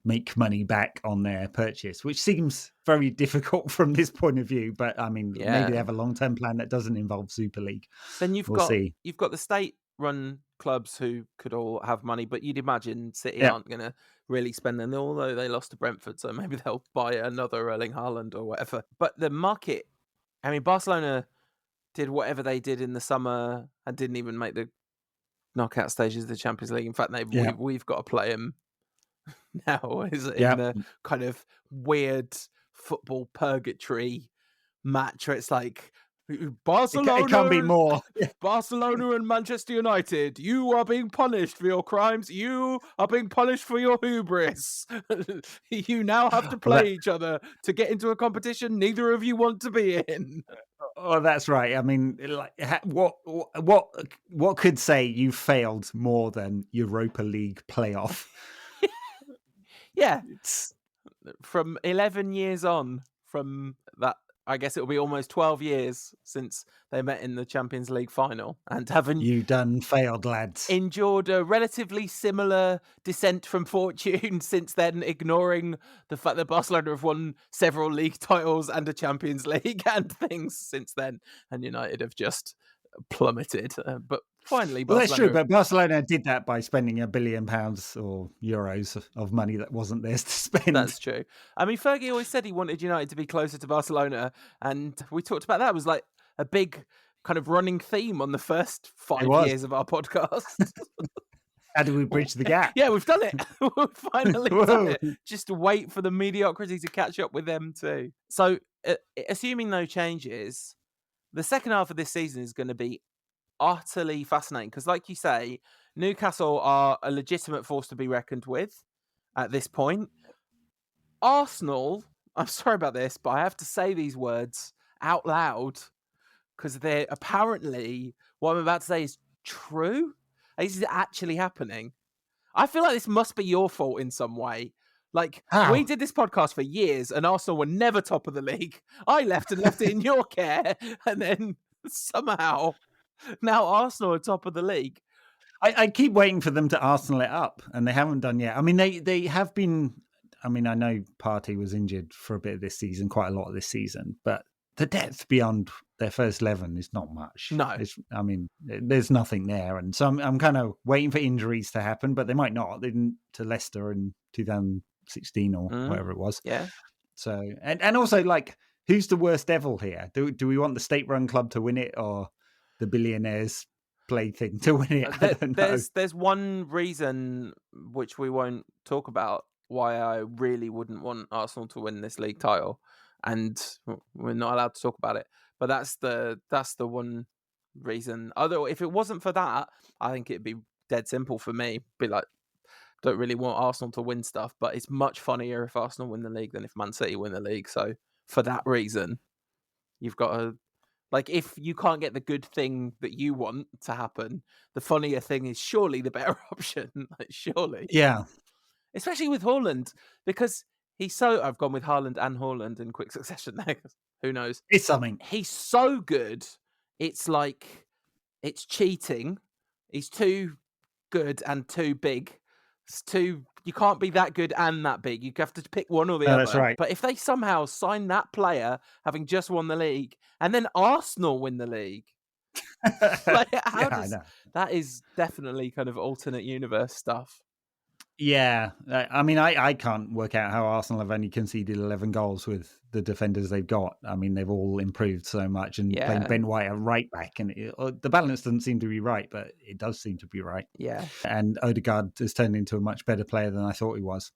make money back on their purchase, which seems very difficult from this point of view. But I mean, maybe they have a long-term plan that doesn't involve Super League. Then you've got the state-run clubs who could all have money, but you'd imagine City aren't going to really spend them, although they lost to Brentford, so maybe they'll buy another Erling Haaland or whatever. But the market, I mean, Barcelona did whatever they did in the summer and didn't even make the knockout stages of the Champions League. In fact, we've got to play them now. Is in the kind of weird football purgatory match where it's like, Barcelona, it can't be more. Barcelona and Manchester United, you are being punished for your crimes. You are being punished for your hubris. You now have to play each other to get into a competition neither of you want to be in. Oh, that's right. I mean, like, what could say you failed more than Europa League playoff? Yeah, from 11 years on from that. I guess it'll be almost 12 years since they met in the Champions League final, and you done failed, lads. Endured a relatively similar descent from fortune since then, ignoring the fact that Barcelona have won several league titles and a Champions League and things since then, and United have just plummeted. But finally, Barcelona... Well, that's true, but Barcelona did that by spending £1 billion or euros of money that wasn't theirs to spend. That's true. I mean, Fergie always said he wanted United to be closer to Barcelona, and we talked about that. It was like a big kind of running theme on the first 5 years of our podcast. How do we bridge the gap? Yeah, we've done it. We've finally done it. Just wait for the mediocrity to catch up with them too. So, assuming no changes, the second half of this season is going to be utterly fascinating because, like you say, Newcastle are a legitimate force to be reckoned with at this point. Arsenal, I'm sorry about this, but I have to say these words out loud because they're apparently, what I'm about to say is true. This is actually happening. I feel like this must be your fault in some way. Like, we did this podcast for years and Arsenal were never top of the league. I left it in your care. And then somehow now Arsenal are top of the league. I keep waiting for them to Arsenal it up and they haven't done yet. I mean, they have been, I mean, I know Partey was injured for a bit of this season, quite a lot of this season, but the depth beyond their first 11 is not much. No. I mean, there's nothing there. And so I'm kind of waiting for injuries to happen, but they might not. They didn't to Leicester in 2016 or whatever it was. Yeah. So, and also, like, who's the worst devil here? Do we want the state-run club to win it or the billionaires plaything to win it? There's one reason which we won't talk about why I really wouldn't want Arsenal to win this league title, and we're not allowed to talk about it. But that's the one reason. Although if it wasn't for that, I think it'd be dead simple for me. Be like, don't really want Arsenal to win stuff, but it's much funnier if Arsenal win the league than if Man City win the league. So for that reason, you've got to, like, if you can't get the good thing that you want to happen, the funnier thing is surely the better option. Like, surely. Yeah. Especially with Haaland, because he's so... I've gone with Haaland and Haaland in quick succession there. Who knows? It's something. He's so good. It's like, it's cheating. He's too good and too big. It's too... You can't be that good and that big. You have to pick one or the other. That's right. But if they somehow sign that player, having just won the league, and then Arsenal win the league, like, that is definitely kind of alternate universe stuff. Yeah. I mean, I can't work out how Arsenal have only conceded 11 goals with the defenders they've got. I mean, they've all improved so much, and playing Ben White at right back, and the balance doesn't seem to be right, but it does seem to be right. Yeah. And Odegaard has turned into a much better player than I thought he was.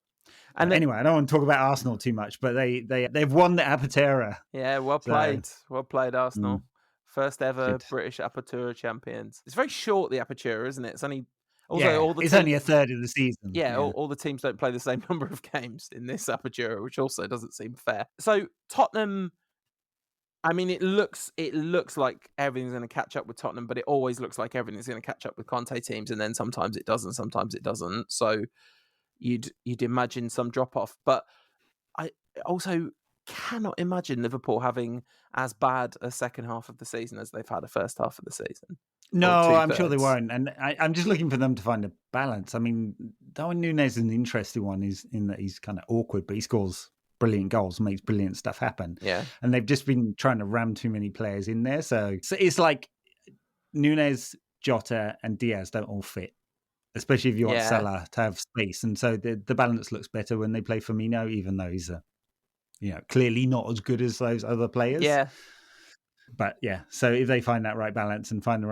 And anyway, I don't want to talk about Arsenal too much, but they've won the Apertura. Yeah, well played. Well played, Arsenal. First ever Good. British Apertura champions. It's very short, the Apertura, isn't it? It's only it's only a third of the season. Yeah, all the teams don't play the same number of games in this Apertura, which also doesn't seem fair. So Tottenham, I mean, it looks like everything's going to catch up with Tottenham, but it always looks like everything's going to catch up with Conte teams, and then sometimes it doesn't, sometimes it doesn't. So you'd imagine some drop off, but I also cannot imagine Liverpool having as bad a second half of the season as they've had a first half of the season. No, I'm sure they won't. And I'm just looking for them to find a balance. I mean, Darwin Núñez is an interesting one, is in that he's kind of awkward, but he scores brilliant goals, makes brilliant stuff happen. Yeah. And they've just been trying to ram too many players in there. So it's like Núñez, Jota, and Diaz don't all fit, especially if you want Salah to have space. And so the balance looks better when they play Firmino, even though he's clearly not as good as those other players. Yeah. But yeah, so if they find that right balance and find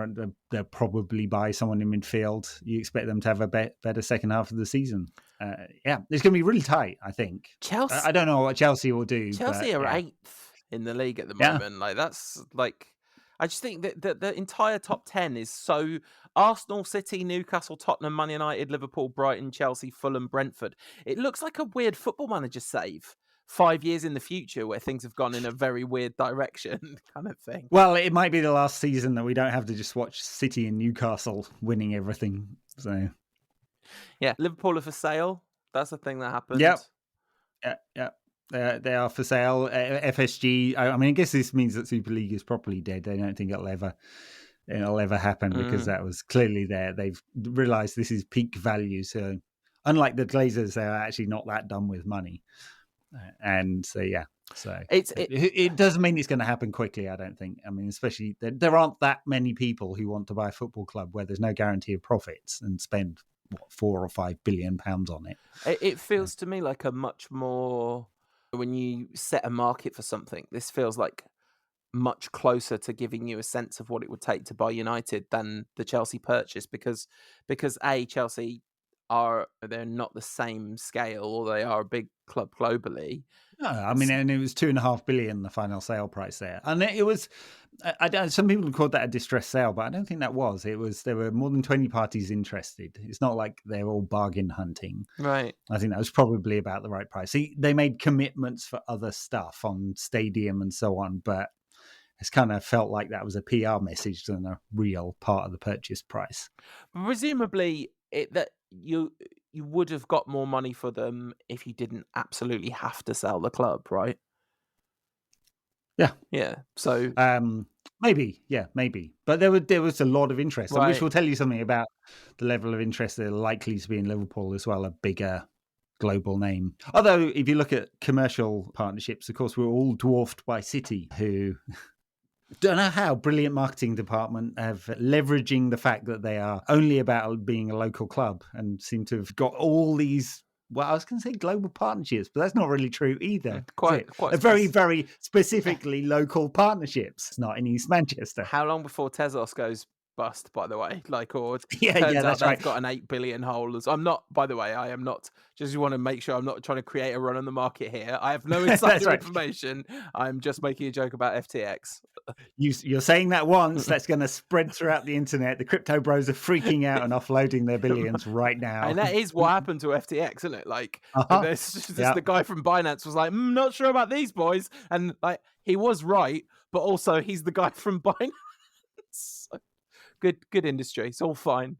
they'll probably buy someone in midfield, you expect them to have a better second half of the season. It's going to be really tight, I think. Chelsea, I don't know what Chelsea will do. Chelsea are 8th in the league at the moment. Like that's like, I just think that the entire top 10 is so Arsenal, City, Newcastle, Tottenham, Man United, Liverpool, Brighton, Chelsea, Fulham, Brentford. It looks like a weird Football Manager save 5 years in the future where things have gone in a very weird direction kind of thing. Well, it might be the last season that we don't have to just watch City and Newcastle winning everything. So yeah, Liverpool are for sale. That's the thing that happened. Yep. Yeah. They are for sale. FSG. I mean, I guess this means that Super League is properly dead. I don't think it'll ever happen because that was clearly there. They've realised this is peak value. So unlike the Glazers, they're actually not that done with money. And so it doesn't mean it's going to happen quickly. I don't think. I mean, especially there aren't that many people who want to buy a football club where there's no guarantee of profits and spend £4 or £5 billion on it. It feels to me like a much more, when you set a market for something, this feels like much closer to giving you a sense of what it would take to buy United than the Chelsea purchase, because Chelsea they're not the same scale, or they are a big club globally. No, I mean, and it was $2.5 billion the final sale price there, and it was. Some people called that a distressed sale, but I don't think that was. It was. There were more than 20 parties interested. It's not like they're all bargain hunting, right? I think that was probably about the right price. They made commitments for other stuff on stadium and so on, but it's kind of felt like that was a PR message than a real part of the purchase price. Presumably, that you would have got more money for them if you didn't absolutely have to sell the club, right? Yeah. So maybe. But there was a lot of interest, right. Which will tell you something about the level of interest that are likely to be in Liverpool as well, a bigger global name. Although, if you look at commercial partnerships, of course, we're all dwarfed by City, who don't know how brilliant marketing department have leveraging the fact that they are only about being a local club and seem to have got all these, well, I was going to say global partnerships, but that's not really true either. Quite very, very specifically local partnerships. It's not in East Manchester. How long before Tezos goes bust, by the way? Turns that's out right. they've got an 8 billion hole. I am not, just want to make sure I'm not trying to create a run on the market here. I have no insider information. I'm just making a joke about FTX. You're saying that once, that's going to spread throughout the internet. The crypto bros are freaking out and offloading their billions right now. And that is what happened to FTX, isn't it? Like, there's just the guy from Binance was like, not sure about these boys. And like, he was right, but also he's the guy from Binance. Good industry. It's all fine.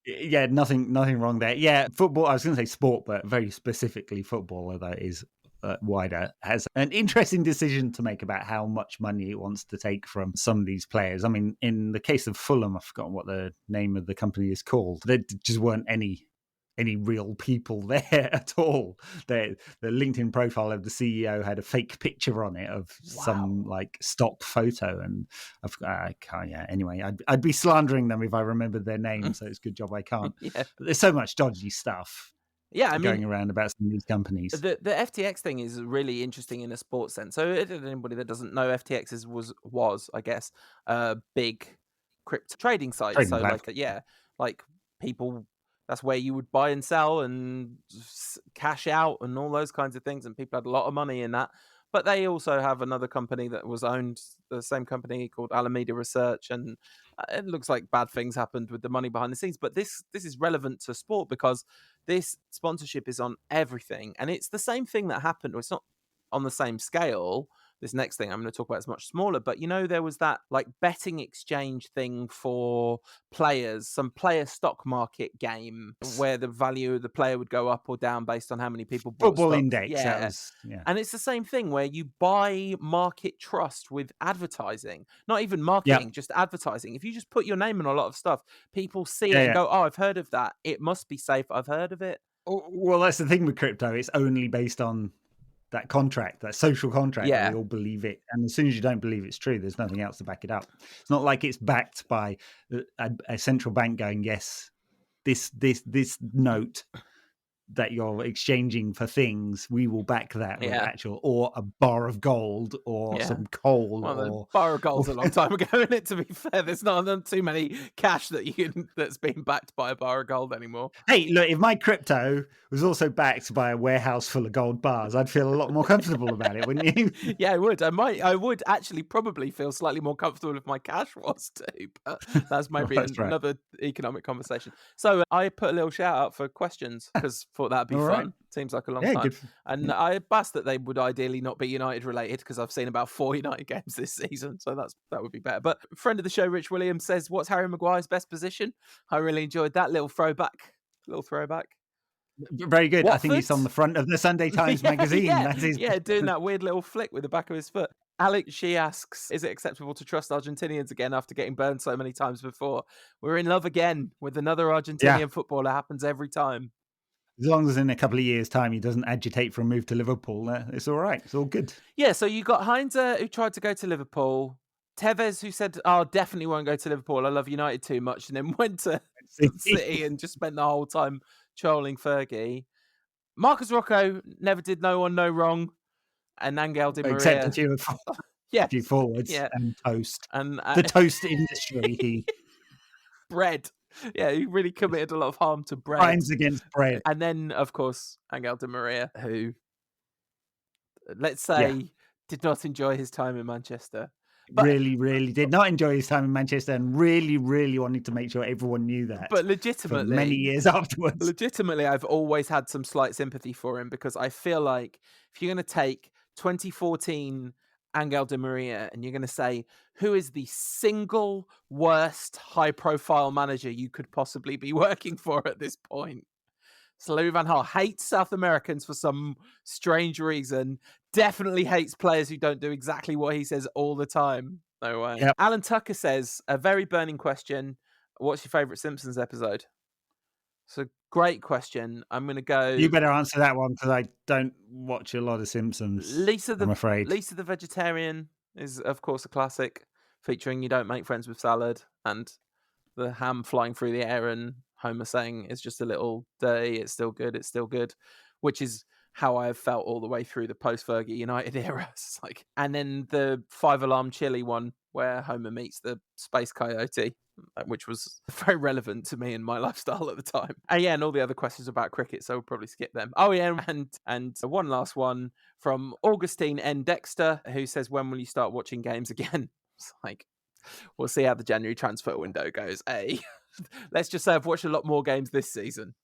Yeah, nothing wrong there. Yeah, football, I was going to say sport, but very specifically football, although it is wider, has an interesting decision to make about how much money it wants to take from some of these players. I mean, in the case of Fulham, I've forgotten what the name of the company is called. There just weren't any real people there at all. The LinkedIn profile of the CEO had a fake picture on it of some like stock photo, and I can't. Yeah, anyway, I'd be slandering them if I remembered their name. So it's a good job I can't. But there's so much dodgy stuff. Yeah, I mean, going around about some of these companies. The FTX thing is really interesting in a sports sense. So anybody that doesn't know, FTX was I guess a big crypto trading site. Like people That's where you would buy and sell and cash out and all those kinds of things. And people had a lot of money in that. But they also have another company that was owned, the same company called Alameda Research. And it looks like bad things happened with the money behind the scenes. But this is relevant to sport because this sponsorship is on everything. And it's the same thing that happened. It's not on the same scale. This next thing I'm going to talk about is much smaller, but there was that like betting exchange thing for players, some player stock market game where the value of the player would go up or down based on how many people bought Football stocks. Index. Yeah. And it's the same thing where you buy market trust with advertising, not even marketing, just advertising. If you just put your name in a lot of stuff, people see it and go, oh, I've heard of that. It must be safe. I've heard of it. Well, that's the thing with crypto. It's only based on that contract, that social contract, that we all believe it. And as soon as you don't believe it's true, there's nothing else to back it up. It's not like it's backed by a central bank going, yes, this note that you're exchanging for things, we will back that with actual, or a bar of gold or some coal. Well, the bar of gold's a long time ago, isn't it? To be fair, there's not too many cash that's being backed by a bar of gold anymore. Hey, look, if my crypto was also backed by a warehouse full of gold bars, I'd feel a lot more comfortable about it, wouldn't you? Yeah, I would. I would actually probably feel slightly more comfortable if my cash was too, but that's maybe another economic conversation. So I put a little shout out for questions because thought that'd be fun. Right. Seems like a long time. And I asked that they would ideally not be United related because I've seen about 4 United games this season, so that would be better. But friend of the show, Rich Williams, says, "What's Harry Maguire's best position?" I really enjoyed that little throwback. Very good. Watford? I think he's on the front of the Sunday Times magazine. Doing that weird little flick with the back of his foot. Alex, she asks, is it acceptable to trust Argentinians again after getting burned so many times before? We're in love again with another Argentinian footballer. Happens every time. As long as in a couple of years' time he doesn't agitate for a move to Liverpool, it's all right. It's all good. Yeah, so you got Heinze, who tried to go to Liverpool. Tevez, who said, definitely won't go to Liverpool. I love United too much. And then went to City and just spent the whole time trolling Fergie. Marcus Rocco never did no one no wrong. And Angel Di Maria. Except a few forwards and toast. And the toast industry. Bread. Yeah, he really committed a lot of harm to bread. Crimes against bread. And then, of course, Angel Di Maria, who, let's say, did not enjoy his time in Manchester. But really did not enjoy his time in Manchester and really wanted to make sure everyone knew that. But legitimately, for many years afterwards. Legitimately, I've always had some slight sympathy for him because I feel like if you're going to take 2014 Angel Di Maria and you're going to say, who is the single worst high-profile manager you could possibly be working for at this point? So Louis van Gaal hates South Americans for some strange reason. Definitely hates players who don't do exactly what he says all the time. No way. Yep. Alan Tucker says, a very burning question. What's your favourite Simpsons episode? It's a great question. I'm going to go... You better answer that one because I don't watch a lot of Simpsons, I'm afraid. Lisa the Vegetarian is, of course, a classic featuring You Don't Make Friends with Salad and the ham flying through the air and Homer saying it's just a little dirty, it's still good, which is how I have felt all the way through the post-Fergie United era. And then the 5-alarm chili one where Homer meets the space coyote, which was very relevant to me and my lifestyle at the time. And all the other questions about cricket, so we'll probably skip them. And one last one from Augustine N. Dexter, who says, when will you start watching games again? It's we'll see how the January transfer window goes. Let's just say I've watched a lot more games this season.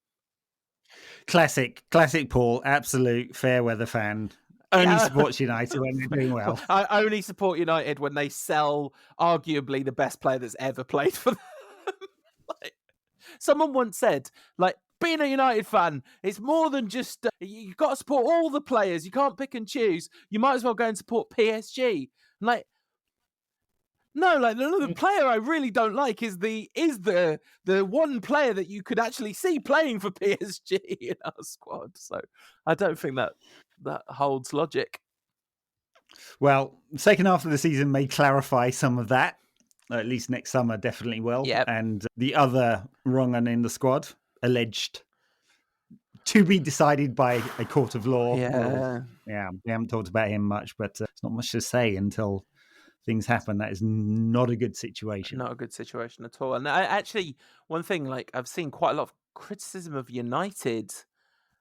Classic Paul, absolute fair weather fan. Only supports United when they're doing well. I only support United when they sell arguably the best player that's ever played for them. Someone once said, being a United fan, it's more than just, you've got to support all the players. You can't pick and choose. You might as well go and support PSG. No, the player I really don't like is the one player that you could actually see playing for PSG in our squad. So I don't think that holds logic. Well, the second half of the season may clarify some of that. At least next summer definitely will. Yep. And the other wrong un in the squad, alleged to be decided by a court of law. We haven't talked about him much, but it's not much to say until things happen. That is not a good situation. Not a good situation at all. And actually, one thing, I've seen quite a lot of criticism of United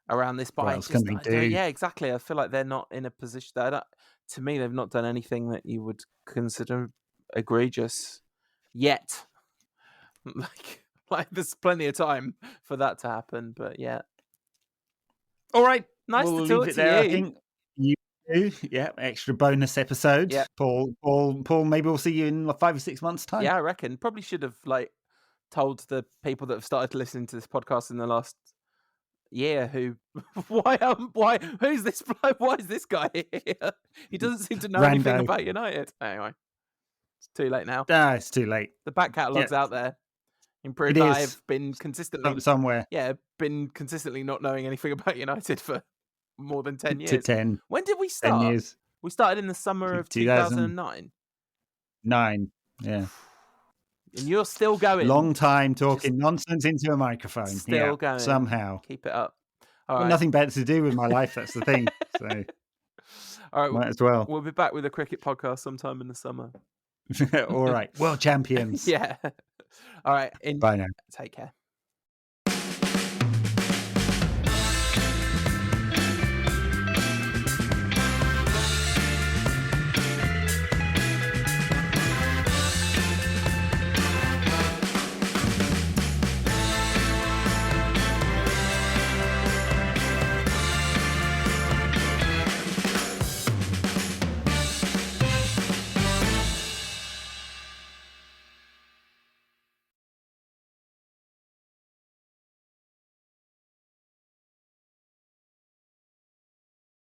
around this, but What else can they do? Yeah, exactly. I feel like they're not in a position that, to me, they've not done anything that you would consider egregious yet. Like there's plenty of time for that to happen, but yeah. All right, nice we'll to leave talk it to there. you. I think you do. Yeah, extra bonus episode. Yeah. Paul. Maybe we'll see you in 5 or 6 months' time. Yeah, I reckon. Probably should have told the people that have started listening to this podcast in the last year who's this? Why is this guy here? He doesn't seem to know anything about United. Anyway, it's too late now. It's too late. The back catalogue's out there. In proof It that is. I've been consistently somewhere. Yeah, been consistently not knowing anything about United for more than 10 years. To 10. When did we start? 10 years. We started in the summer of 2009. 9. Yeah. And you're still going. Long time talking nonsense into a microphone. Still going. Somehow. Keep it up. All right. Nothing better to do with my life. That's the thing. So, all right, might as well. We'll be back with a cricket podcast sometime in the summer. All right. World champions. Yeah. All right. Bye now. Take care.